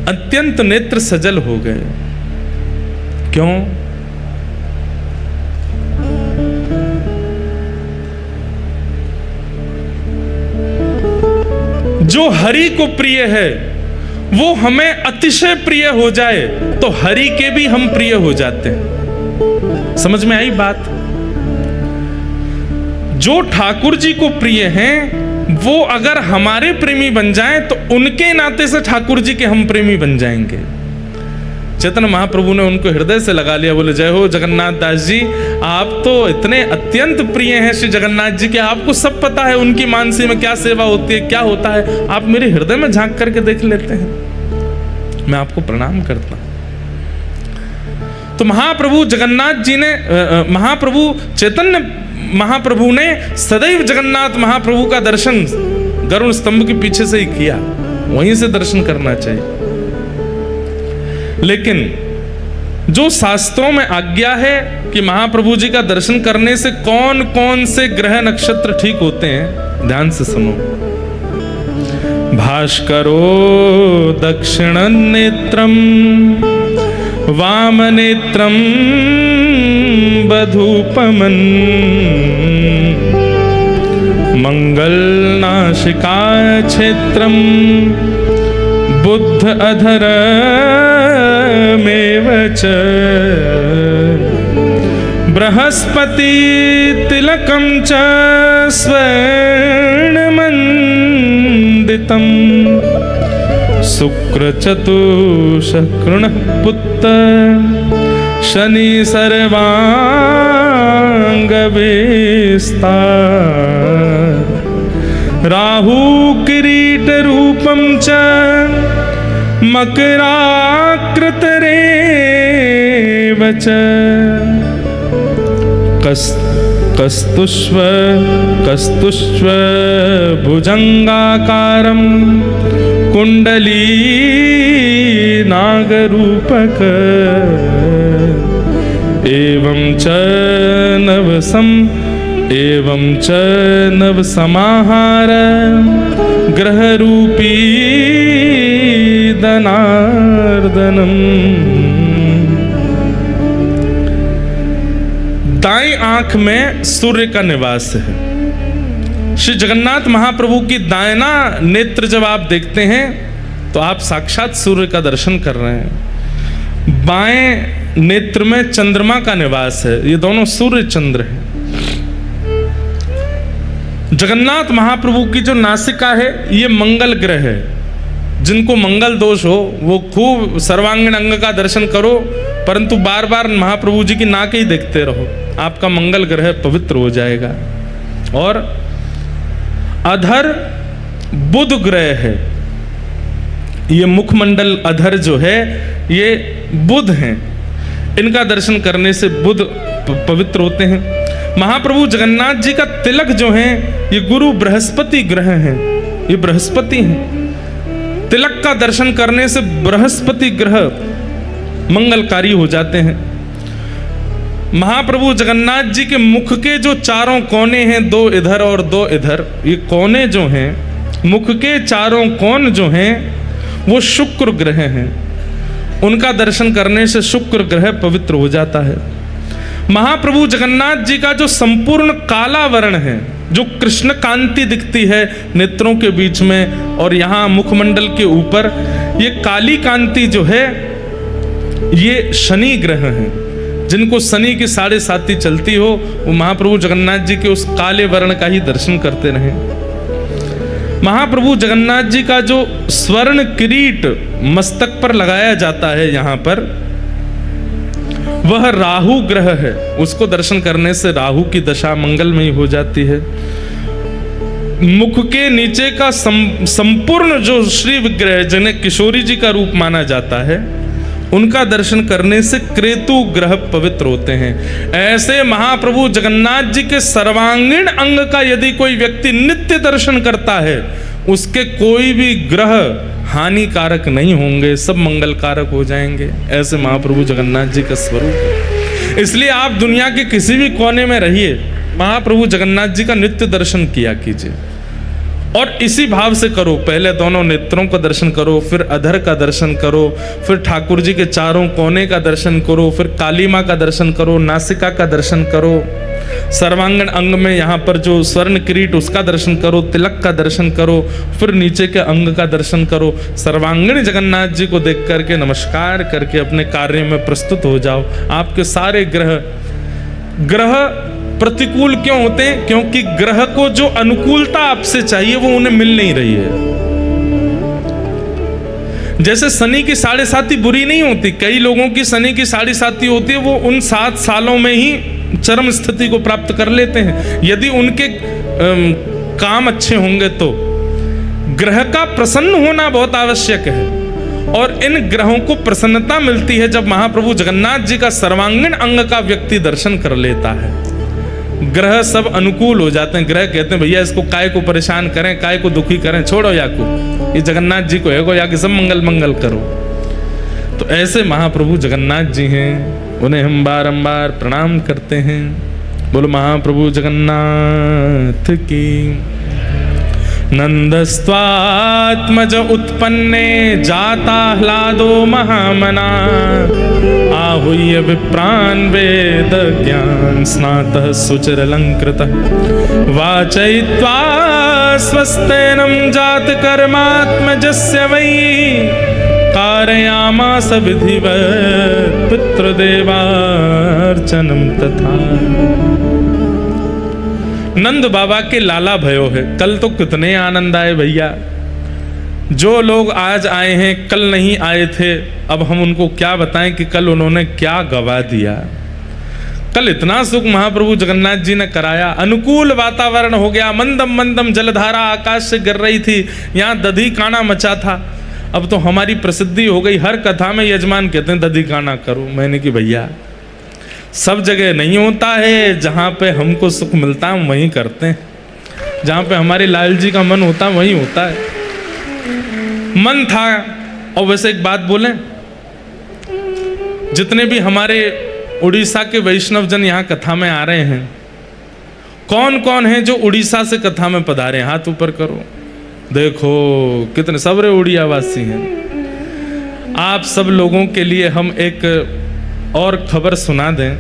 अत्यंत नेत्र सजल हो गए। क्यों? जो हरि को प्रिय है वो हमें अतिशय प्रिय हो जाए तो हरि के भी हम प्रिय हो जाते हैं। समझ में आई बात? जो ठाकुर जी को प्रिय हैं वो अगर हमारे प्रेमी बन जाएं तो उनके नाते से ठाकुर जी के हम प्रेमी बन जाएंगे। चैतन्य महाप्रभु ने उनको हृदय से लगा लिया, बोले जय हो जगन्नाथ दास जी, आप तो इतने अत्यंत प्रिय हैं श्री जगन्नाथ जी के, आपको सब पता है उनकी मानसी में क्या सेवा होती है, क्या होता है, आप मेरे हृदय में झांक करके देख लेते हैं, मैं आपको प्रणाम करता हूं। तो महाप्रभु जगन्नाथ जी ने महाप्रभु चैतन्य महाप्रभु ने सदैव जगन्नाथ महाप्रभु का दर्शन गरुड़ स्तंभ के पीछे से ही किया, वहीं से दर्शन करना चाहिए। लेकिन जो शास्त्रों में आज्ञा है कि महाप्रभु जी का दर्शन करने से कौन कौन से ग्रह नक्षत्र ठीक होते हैं, ध्यान से सुनो। भास्करो दक्षिण नेत्रम वाम नेत्रम बधूपमन मंगलनाशिका क्षेत्रम बुद्ध अधर मेव च बृहस्पति तिलकम च स्वर्णमंडितम शुक्र चतुष्कृण पुत्र शनि सर्वांगवेस्तार राहु किरीट रूपम च मकराकृतरेव च कस्तुष्व भुजंगाकारं कुंडली नागरूपक एवं च नव समाहार ग्रहरूपी दनार्दनम। दाएं आंख में सूर्य का निवास है। श्री जगन्नाथ महाप्रभु की दायना नेत्र जब आप देखते हैं तो आप साक्षात सूर्य का दर्शन कर रहे हैं। बाएं नेत्र में चंद्रमा का निवास है, ये दोनों सूर्य चंद्र हैं। जगन्नाथ महाप्रभु की जो नासिका है ये मंगल ग्रह है। जिनको मंगल दोष हो वो खूब सर्वांगीण अंग का दर्शन करो, परंतु बार बार महाप्रभु जी की नाक ही देखते रहो, आपका मंगल ग्रह पवित्र हो जाएगा। और अधर बुध ग्रह है, ये मुखमंडल अधर जो है ये बुध हैं, इनका दर्शन करने से बुध पवित्र होते हैं। महाप्रभु जगन्नाथ जी का तिलक जो है ये गुरु बृहस्पति ग्रह हैं, ये बृहस्पति हैं। तिलक का दर्शन करने से बृहस्पति ग्रह मंगलकारी हो जाते हैं। महाप्रभु जगन्नाथ जी के मुख के जो चारों कोने हैं, दो इधर और दो इधर, ये कोने जो हैं, मुख के चारों कोण जो हैं वो शुक्र ग्रह हैं, उनका दर्शन करने से शुक्र ग्रह पवित्र हो जाता है। महाप्रभु जगन्नाथ जी का जो संपूर्ण काला वर्ण है, जो कृष्ण कांति दिखती है नेत्रों के बीच में और यहाँ मुखमंडल के ऊपर, ये काली कांति जो है ये शनि ग्रह है। जिनको शनि की 7.5 चलती हो वो महाप्रभु जगन्नाथ जी के उस काले वर्ण का ही दर्शन करते रहें। महाप्रभु जगन्नाथ जी का जो स्वर्ण किरीट मस्तक पर लगाया जाता है यहाँ पर, वह राहु ग्रह है, उसको दर्शन करने से राहु की दशा मंगलमयी हो जाती है। मुख के नीचे का संपूर्ण जो श्री विग्रह जिन्हें किशोरी जी का रूप माना जाता है, उनका दर्शन करने से क्रेतु ग्रह पवित्र होते हैं। ऐसे महाप्रभु जगन्नाथ जी के सर्वांगीण अंग का यदि कोई व्यक्ति नित्य दर्शन करता है, उसके कोई भी ग्रह हानिकारक नहीं होंगे, सब मंगल कारक हो जाएंगे। ऐसे महाप्रभु जगन्नाथ जी का स्वरूप है। इसलिए आप दुनिया के किसी भी कोने में रहिए, महाप्रभु जगन्नाथ जी का नित्य दर्शन किया कीजिए, और इसी भाव से करो। पहले दोनों नेत्रों का दर्शन करो, फिर अधर का दर्शन करो, फिर ठाकुर जी के चारों कोने का दर्शन करो, फिर काली माँ का दर्शन करो, नासिका का दर्शन करो, सर्वांगण अंग में यहाँ पर जो स्वर्ण किरीट उसका दर्शन करो, तिलक का दर्शन करो, फिर नीचे के अंग का दर्शन करो। सर्वांगण जगन्नाथ जी को देख करके नमस्कार करके अपने कार्य में प्रस्तुत हो जाओ। आपके सारे ग्रह प्रतिकूल क्यों होते हैं? क्योंकि ग्रह को जो अनुकूलता आपसे चाहिए वो उन्हें मिल नहीं रही है। जैसे शनि की 7.5 बुरी नहीं होती, कई लोगों की शनि की 7.5 होती है, वो उन 7 सालों में ही चरम स्थिति को प्राप्त कर लेते हैं। यदि उनके काम अच्छे होंगे तो ग्रह का प्रसन्न होना बहुत आवश्यक है, और इन ग्रहों को प्रसन्नता मिलती है जब महाप्रभु जगन्नाथ जी का सर्वांगीण अंग का व्यक्ति दर्शन कर लेता है। ग्रह सब अनुकूल हो जाते हैं। ग्रह कहते हैं भैया इसको काय को परेशान करें, काय को दुखी करें, छोड़ो याको, ये जगन्नाथ जी को है, या कि सब मंगल मंगल करो। तो ऐसे महाप्रभु जगन्नाथ जी हैं, उन्हें हम बारंबार प्रणाम करते हैं। बोलो महाप्रभु जगन्नाथ की। नंदस्त्वात्मज उत्पन्ने जाताह्लादो महामना, आहूय विप्रान् वेद ज्ञान स्नातः सुचिरलंकृतः, वाचयित्वा स्वस्तेनं जात कर्मात्मजस्य वै, कारयामास विधिवत् पितृदेवार्चनं तथा। नंद बाबा के लाला भयो है। कल तो कितने आनंद आए भैया। जो लोग आज आए हैं कल नहीं आए थे, अब हम उनको क्या बताएं कि कल उन्होंने क्या गवा दिया। कल इतना सुख महाप्रभु जगन्नाथ जी ने कराया, अनुकूल वातावरण हो गया, मंदम मंदम जलधारा आकाश से गिर रही थी, यहाँ दधी काना मचा था। अब तो हमारी प्रसिद्धि हो गई, हर कथा में यजमान कहते हैं दधी काना करो। मैंने कि भैया सब जगह नहीं होता है, जहाँ पे हमको सुख मिलता है वहीं करते हैं, जहाँ पे हमारे लाल जी का मन होता है वहीं होता है। मन था। और वैसे एक बात बोलें, जितने भी हमारे उड़ीसा के वैष्णव जन यहाँ कथा में आ रहे हैं, कौन कौन है जो उड़ीसा से कथा में पधारे? हाथ ऊपर करो। देखो कितने सबरे उड़िया वासी हैं। आप सब लोगों के लिए हम एक और खबर सुना दें।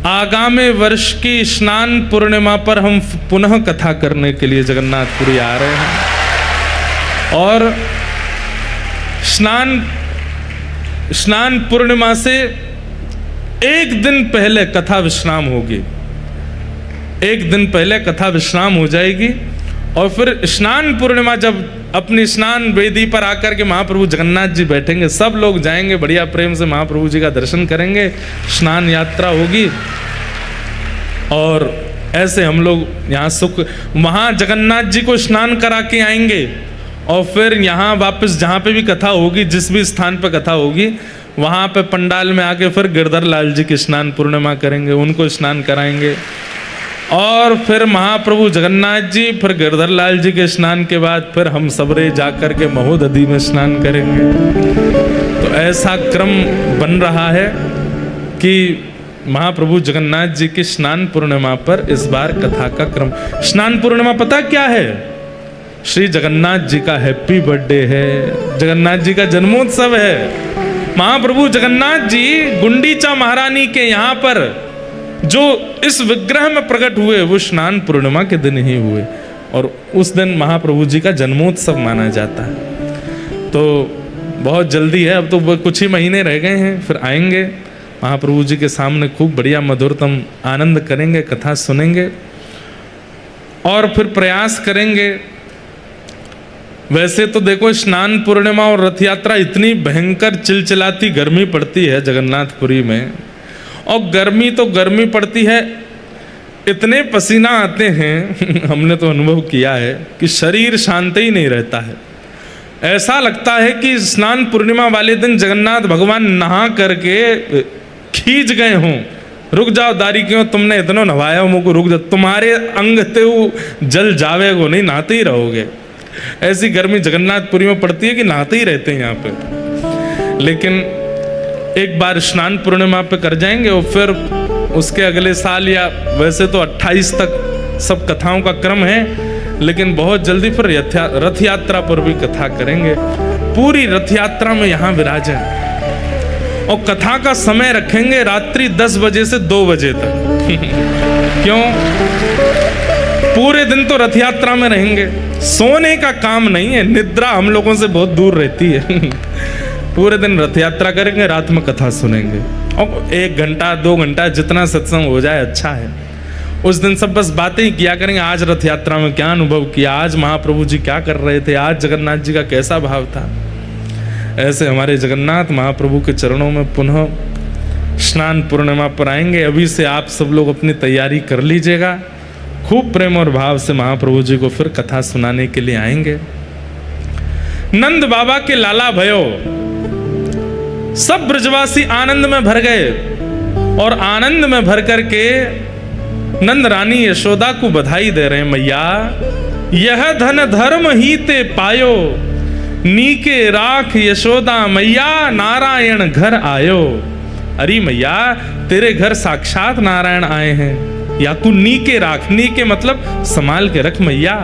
आगामी वर्ष की स्नान पूर्णिमा पर हम पुनः कथा करने के लिए जगन्नाथपुरी आ रहे हैं, और स्नान पूर्णिमा से एक दिन पहले कथा विश्राम होगी। एक दिन पहले कथा विश्राम हो जाएगी, और फिर स्नान पूर्णिमा जब अपनी स्नान वेदी पर आकर के महाप्रभु जगन्नाथ जी बैठेंगे, सब लोग जाएंगे, बढ़िया प्रेम से महाप्रभु जी का दर्शन करेंगे, स्नान यात्रा होगी, और ऐसे हम लोग यहाँ सुख, वहाँ जगन्नाथ जी को स्नान करा के आएंगे, और फिर यहाँ वापस जहाँ पे भी कथा होगी, जिस भी स्थान पे कथा होगी, वहाँ पे पंडाल में आके फिर गिरधर लाल जी की स्नान पूर्णिमा करेंगे, उनको स्नान कराएंगे, और फिर महाप्रभु जगन्नाथ जी, फिर गिरधर लाल जी के स्नान के बाद फिर हम सबरे जाकर के महोदधी में स्नान करेंगे। तो ऐसा क्रम बन रहा है कि महाप्रभु जगन्नाथ जी की स्नान पूर्णिमा पर इस बार कथा का क्रम। स्नान पूर्णिमा पता क्या है? श्री जगन्नाथ जी का हैप्पी बर्थडे है, जगन्नाथ जी का जन्मोत्सव है। महाप्रभु जगन्नाथ जी गुंडीचा महारानी के यहाँ पर जो इस विग्रह में प्रकट हुए वो स्नान पूर्णिमा के दिन ही हुए, और उस दिन महाप्रभु जी का जन्मोत्सव माना जाता है। तो बहुत जल्दी है, अब तो कुछ ही महीने रह गए हैं, फिर आएंगे महाप्रभु जी के सामने, खूब बढ़िया मधुरतम आनंद करेंगे, कथा सुनेंगे, और फिर प्रयास करेंगे। वैसे तो देखो स्नान पूर्णिमा और रथ यात्रा इतनी भयंकर चिलचिलाती गर्मी पड़ती है जगन्नाथपुरी में, और गर्मी तो गर्मी पड़ती है, इतने पसीना आते हैं हमने तो अनुभव किया है कि शरीर शांत ही नहीं रहता है। ऐसा लगता है कि स्नान पूर्णिमा वाले दिन जगन्नाथ भगवान नहा करके खींच गए हों। रुक जाओ दारी, क्यों तुमने इतना नहाया हो, मुझको रुक जाओ, तुम्हारे अंग ते जल जावेगो, नहीं नहाते ही रहोगे। ऐसी गर्मी जगन्नाथपुरी में पड़ती है कि नहाते ही रहते हैं यहाँ पे। लेकिन एक बार स्नान पूर्णिमा पे कर जाएंगे और फिर उसके अगले साल, या वैसे तो 28 तक सब कथाओं का क्रम है, लेकिन बहुत जल्दी फिर रथ यात्रा पर भी कथा करेंगे। पूरी रथ यात्रा में यहाँ विराजे और कथा का समय रखेंगे रात्रि 10 बजे से 2 बजे तक। क्यों? पूरे दिन तो रथ यात्रा में रहेंगे, सोने का काम नहीं है, निद्रा हम लोगों से बहुत दूर रहती है। पूरे दिन रथ यात्रा करेंगे, रात में कथा सुनेंगे और 1 घंटा 2 घंटा जितना सत्संग हो जाए अच्छा है। उस दिन सब बस बातें ही किया करेंगे, आज रथ यात्रा में क्या अनुभव किया, आज महाप्रभु जी क्या कर रहे थे, आज जगन्नाथ जी का कैसा भाव था। ऐसे हमारे जगन्नाथ महाप्रभु के चरणों में पुनः स्नान पूर्णिमा पर आएंगे। अभी से आप सब लोग अपनी तैयारी कर लीजिएगा, खूब प्रेम और भाव से महाप्रभु जी को फिर कथा सुनाने के लिए आएंगे। नंद बाबा के लाला भयो, सब ब्रजवासी आनंद में भर गए और आनंद में भर करके नंद रानी यशोदा को बधाई दे रहे हैं, मैया यह धन धर्म ही ते पायो, नीके राख यशोदा मैया नारायण घर आयो। अरे मैया तेरे घर साक्षात नारायण आए हैं, या तू नीके राख, नीके मतलब संभाल के रख मैया।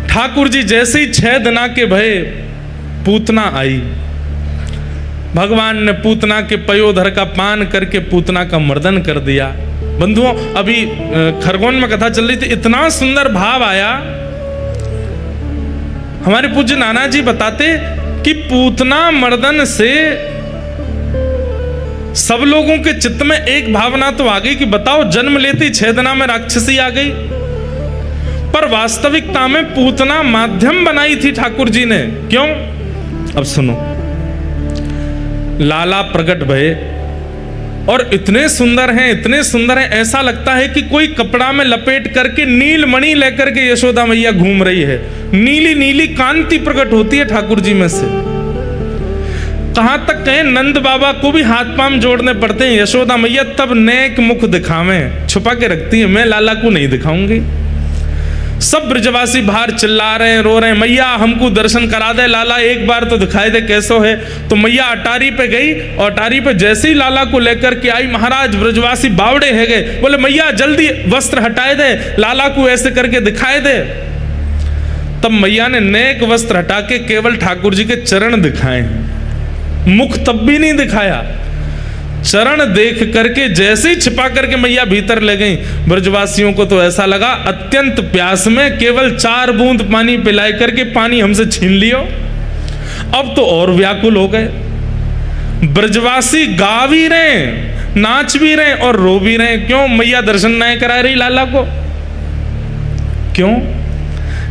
ठाकुर जी जैसे ही 6 दिना के भय पूतना आई, भगवान ने पूतना के पयोधर का पान करके पूतना का मर्दन कर दिया। बंधुओं अभी खरगोन में कथा चल रही थी, इतना सुंदर भाव आया। हमारे पूज्य नाना जी बताते कि पूतना मर्दन से सब लोगों के चित्त में एक भावना तो आ गई कि बताओ जन्म लेती 6 दिना में राक्षसी आ गई, पर वास्तविकता में पूतना माध्यम बनाई थी ठाकुर जी ने। क्यों? अब सुनो, लाला प्रकट भये और इतने सुंदर हैं, इतने सुंदर हैं, ऐसा लगता है कि कोई कपड़ा में लपेट करके नीलमणि लेकर के यशोदा मैया घूम रही है। नीली नीली कांति प्रकट होती है ठाकुर जी में से। कहां तक कहें, नंद बाबा को भी हाथ पांव जोड़ने पड़ते हैं। यशोदा मैया तब नेक मुख दिखावें, छुपा के रखती है, मैं लाला को नहीं दिखाऊंगी। सब ब्रजवासी बाहर चिल्ला रहे हैं, रो रहे हैं, मैया हमको दर्शन करा दे, लाला एक बार तो दिखाई दे कैसो है। तो मैया अटारी पे गई और अटारी पे जैसे ही लाला को लेकर के आई, महाराज ब्रजवासी बावड़े है गए, बोले मैया जल्दी वस्त्र हटाए दे, लाला को ऐसे करके दिखाए दे। तब मैया ने नेक वस्त्र हटा के केवल ठाकुर जी के चरण दिखाए, मुख तब भी नहीं दिखाया। चरण देख करके जैसे ही छिपा करके मैया भीतर ले गई, ब्रजवासियों को तो ऐसा लगा अत्यंत प्यास में केवल 4 बूंद पानी पिलाए करके पानी हमसे छीन लियो। अब तो और व्याकुल हो गए। ब्रजवासी गा भी रहे, नाच भी रहे और रो भी रहे। क्यों? मैया दर्शन नहीं करा रही लाला को। क्यों?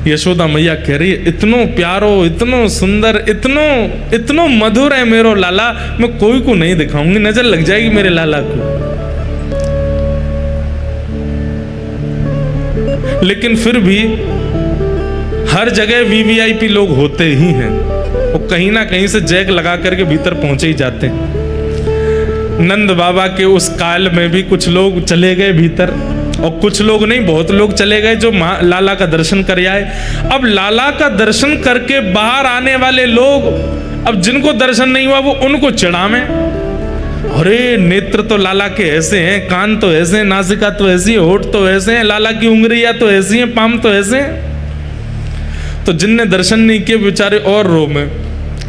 यशोदा मैया कह रही है इतनो प्यारो, इतनो सुंदर, इतनो मधुर है मेरो लाला, मैं कोई को नहीं दिखाऊंगी, नजर लग जाएगी मेरे लाला को। लेकिन फिर भी हर जगह वीवीआईपी लोग होते ही हैं, वो कहीं ना कहीं से जैक लगा करके भीतर पहुंचे ही जाते हैं। नंद बाबा के उस काल में भी कुछ लोग चले गए भीतर, और कुछ लोग नहीं, बहुत लोग चले गए जो लाला का दर्शन कर आए। अब लाला का दर्शन करके बाहर आने वाले लोग, अब जिनको दर्शन नहीं हुआ वो उनको चिढ़ावे, अरे नेत्र तो लाला के ऐसे हैं, कान तो ऐसे हैं, नासिका तो ऐसी है, होठ तो ऐसे हैं, लाला की उंगलियां तो ऐसी हैं, पाम तो ऐसे हैं। तो जिनने दर्शन नहीं किए बेचारे और रो में,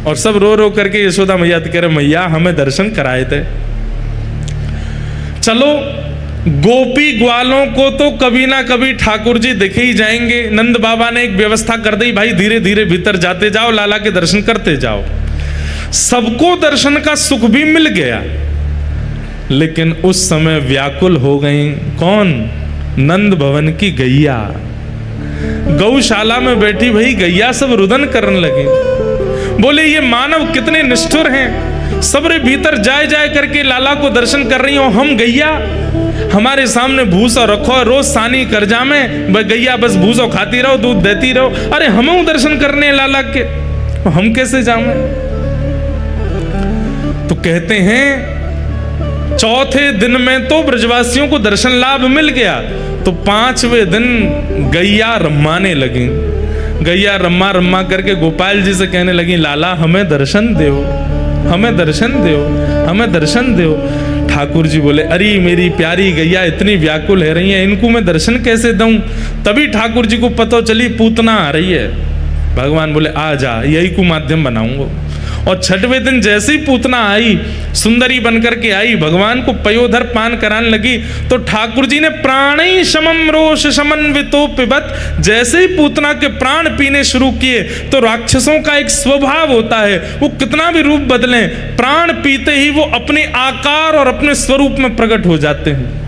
और सब रो रो करके यशोदा मैया कह रहे मैया हमें दर्शन कराए थे। चलो गोपी ग्वालों को तो कभी ना कभी ठाकुर जी दिखे ही जाएंगे। नंद बाबा ने एक व्यवस्था कर दी, भाई धीरे धीरे भीतर जाते जाओ, लाला के दर्शन करते जाओ। सबको दर्शन का सुख भी मिल गया, लेकिन उस समय व्याकुल हो गई कौन? नंद भवन की गैया। गौशाला में बैठी भाई गैया सब रुदन करने लगी, बोले ये मानव कितने निष्ठुर हैं, सबरे भीतर जाए जाए करके लाला को दर्शन कर रही हो। हम गैया हमारे सामने भूसा रखो, रोज सानी कर जामे, गैया बस भूसो खाती रहो, दूध देती रहो। अरे हम दर्शन करने लाला के, हम कैसे जामे? तो कहते हैं चौथे दिन में तो ब्रजवासियों को दर्शन लाभ मिल गया, तो 5वें दिन गैया रम्माने लगी। गैया रम्मा रम्मा करके गोपाल जी से कहने लगी, लाला हमें दर्शन दो, हमें दर्शन दो, हमें दर्शन दो। ठाकुर जी बोले, अरे मेरी प्यारी गैया इतनी व्याकुल है रही है, इनको मैं दर्शन कैसे दूं? तभी ठाकुर जी को पता चली पूतना आ रही है। भगवान बोले, आ जा, यही को माध्यम बनाऊंगा। और 6वें दिन जैसे ही पूतना आई, सुंदरी बनकर के आई, भगवान को पयोधर पान कराने लगी, तो ठाकुर जी ने प्राणी समम रोष समन्वितो पिबत, जैसे ही पूतना के प्राण पीने शुरू किए, तो राक्षसों का एक स्वभाव होता है, वो कितना भी रूप बदलें, प्राण पीते ही वो अपने आकार और अपने स्वरूप में प्रकट हो जाते हैं।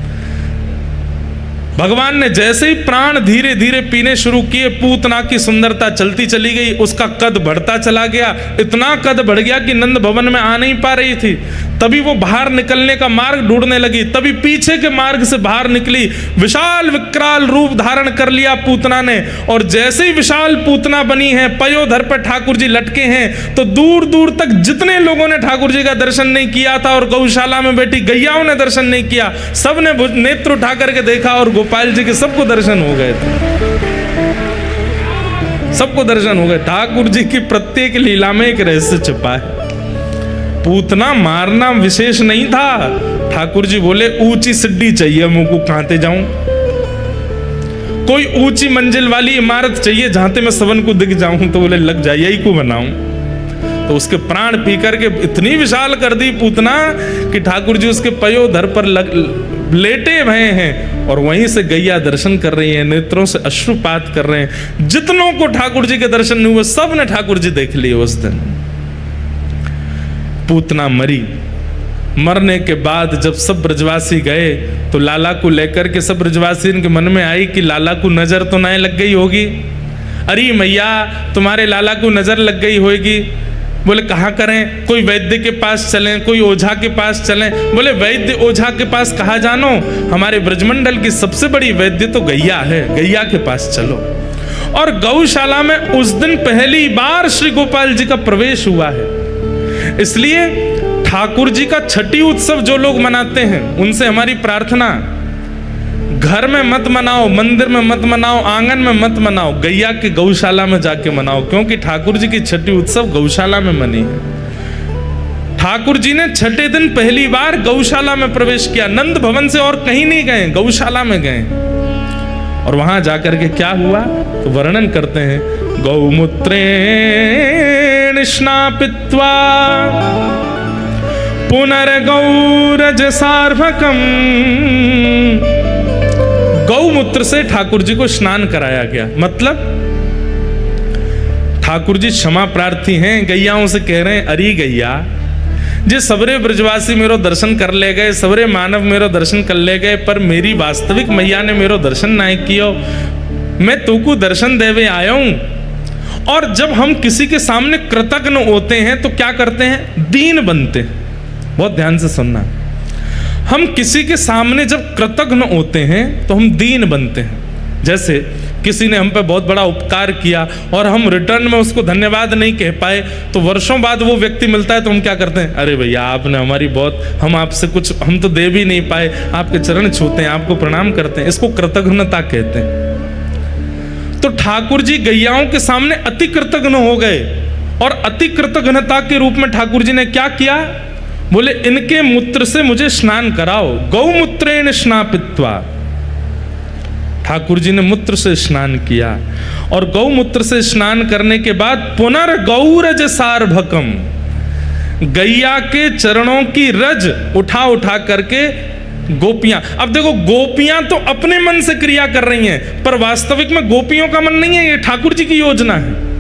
भगवान ने जैसे ही प्राण धीरे धीरे पीने शुरू किए, पूतना की सुंदरता चलती चली गई, उसका कद बढ़ता चला गया, इतना कद बढ़ गया कि नंद भवन में आ नहीं पा रही थी। तभी वो बाहर निकलने का मार्ग ढूंढने लगी, तभी पीछे के मार्ग से बाहर निकली, विशाल विकराल रूप धारण कर लिया पूतना ने। और जैसे ही विशाल पूतना बनी है, पयोधर पर ठाकुर जी लटके हैं, तो दूर दूर तक जितने लोगों ने ठाकुर जी का दर्शन नहीं किया था और गौशाला में बैठी गैयाओं ने दर्शन नहीं किया, सबने नेत्र उठा करके देखा और गोपाल जी के सबको दर्शन हो गए थे, सबको दर्शन हो गए। ठाकुर जी की प्रत्येक लीला में एक रहस्य छिपा है। पूतना मारना विशेष नहीं था। ठाकुर जी बोले, ऊंची सिड्डी चाहिए मुझको, कहां जाऊं? कोई ऊंची मंजिल वाली इमारत चाहिए जहां मैं सबन को दिख जाऊं। तो बोले, लग जाए, यही को बनाऊं। तो उसके प्राण पी करके इतनी विशाल कर दी पूतना कि ठाकुर जी उसके पयोधर पर लेटे भये हैं, और वहीं से गैया दर्शन कर रही है, नेत्रों से अश्रुपात कर रहे हैं। जितनों को ठाकुर जी के दर्शन नहीं हुए, सब ने ठाकुर जी देख लिए उस दिन। पूतना मरी। मरने के बाद जब सब ब्रजवासी गए, तो लाला को लेकर के सब ब्रजवासी इनके मन में आई कि लाला को नजर तो नहीं लग गई होगी। अरे मैया, तुम्हारे लाला को नजर लग गई होगी। बोले, कहाँ करें? कोई वैद्य के पास चलें, कोई ओझा के पास चलें। बोले, वैद्य ओझा के पास कहाँ जानो, हमारे ब्रजमंडल की सबसे बड़ी वैद्य तो गैया है, गैया के पास चलो। और गौशाला में उस दिन पहली बार श्री गोपाल जी का प्रवेश हुआ है। इसलिए ठाकुर जी का छठी उत्सव जो लोग मनाते हैं, उनसे हमारी प्रार्थना, घर में मत मनाओ, मंदिर में मत मनाओ, आंगन में मत मनाओ, गैया के गौशाला में जाके मनाओ, क्योंकि ठाकुर जी की छठी उत्सव गौशाला में मनी है। ठाकुर जी ने छठे दिन पहली बार गौशाला में प्रवेश किया। नंद भवन से और कहीं नहीं गए, गौशाला में गए। और वहां जाकर के क्या हुआ, तो वर्णन करते हैं, गौमूत्रेण स्नापित्वा पुनर्गौरज सार्वकम। गौमूत्र से ठाकुर जी को स्नान कराया गया। मतलब ठाकुर जी क्षमा प्रार्थी हैं, गैयाओं से कह रहे हैं, अरे गैया, जे सबरे ब्रजवासी मेरो दर्शन कर ले गए, सबरे मानव मेरो दर्शन कर ले गए, पर मेरी वास्तविक मैया ने मेरो दर्शन नहीं कियो। मैं तुमको दर्शन देवे आया हूं। और जब हम किसी के सामने कृतज्ञ होते हैं तो क्या करते हैं, दीन बनते हैं। बहुत ध्यान से सुनना, हम किसी के सामने जब कृतज्ञ होते हैं तो हम दीन बनते हैं। जैसे किसी ने हम पे बहुत बड़ा उपकार किया और हम रिटर्न में उसको धन्यवाद नहीं कह पाए, तो वर्षों बाद वो व्यक्ति मिलता है तो हम क्या करते हैं, अरे भैया आपने हमारी बहुत, हम आपसे कुछ, हम तो दे भी नहीं पाए, आपके चरण छूते हैं, आपको प्रणाम करते हैं। इसको कृतज्ञता कहते हैं। तो ठाकुर जी गैयाओं के सामने अति कृतज्ञ हो गए, और अति कृतज्ञता के रूप में ठाकुर जी ने क्या किया, बोले इनके मूत्र से मुझे स्नान कराओ। गौमूत्रेण स्नापित्वा, ठाकुर जी ने मूत्र से स्नान किया। और गौमूत्र से स्नान करने के बाद पुनर्गौरज सार्वकम, गैया के चरणों की रज उठा उठा करके गोपियां, अब देखो गोपियां तो अपने मन से क्रिया कर रही हैं, पर वास्तविक में गोपियों का मन नहीं है, ये ठाकुर जी की योजना है।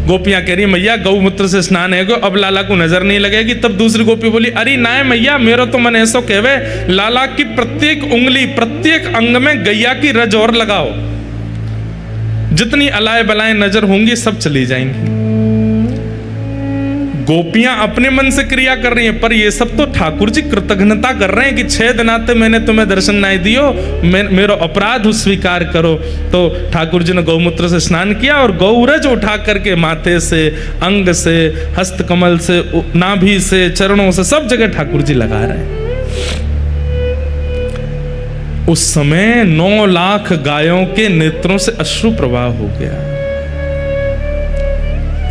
गोपियां कह रही मैया गौमूत्र से स्नान है, अब लाला को नजर नहीं लगेगी। तब दूसरी गोपी बोली, अरे ना मैया, मेरा तो मन ऐसा कहवे, लाला की प्रत्येक उंगली, प्रत्येक अंग में गैया की रज और लगाओ, जितनी अलाए बलाएं नजर होंगी सब चली जाएंगी। गोपियां अपने मन से क्रिया कर रही हैं, पर ये सब तो ठाकुर जी कृतज्ञता कर रहे हैं कि 6 दिन आते मैंने तुम्हें दर्शन नहीं दियो, मेरा अपराध स्वीकार करो। तो ठाकुर जी ने गौमूत्र से स्नान किया और गौरज उठा करके माथे से, अंग से, हस्त कमल से, नाभि से, चरणों से, सब जगह ठाकुर जी लगा रहे हैं। उस समय 9 लाख गायों के नेत्रों से अश्रु प्रवाह हो गया।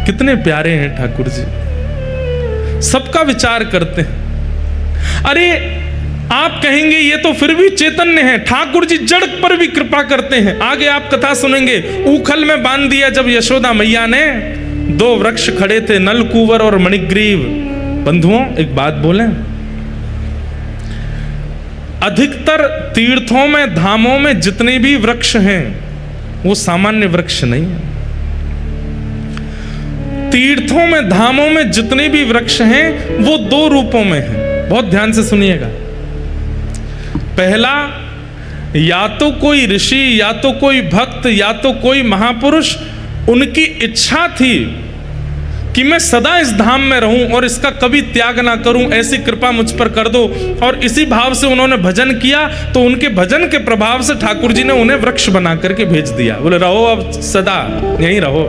कितने प्यारे हैं ठाकुर जी, सबका विचार करते हैं। अरे आप कहेंगे ये तो फिर भी चैतन्य है, ठाकुर जी जड़ पर भी कृपा करते हैं। आगे आप कथा सुनेंगे, ऊखल में बांध दिया जब यशोदा मैया ने, 2 वृक्ष खड़े थे, नलकूवर और मणिग्रीव। बंधुओं एक बात बोलें, अधिकतर तीर्थों में, धामों में जितने भी वृक्ष हैं वो सामान्य वृक्ष नहीं है। तीर्थों में, धामों में जितने भी वृक्ष हैं वो 2 रूपों में हैं। बहुत ध्यान से सुनिएगा। पहला, या तो कोई ऋषि, या तो कोई भक्त, या तो कोई महापुरुष, उनकी इच्छा थी कि मैं सदा इस धाम में रहूं और इसका कभी त्याग ना करूं, ऐसी कृपा मुझ पर कर दो। और इसी भाव से उन्होंने भजन किया, तो उनके भजन के प्रभाव से ठाकुर जी ने उन्हें वृक्ष बना करके भेज दिया। बोले रहो अब सदा यहीं रहो।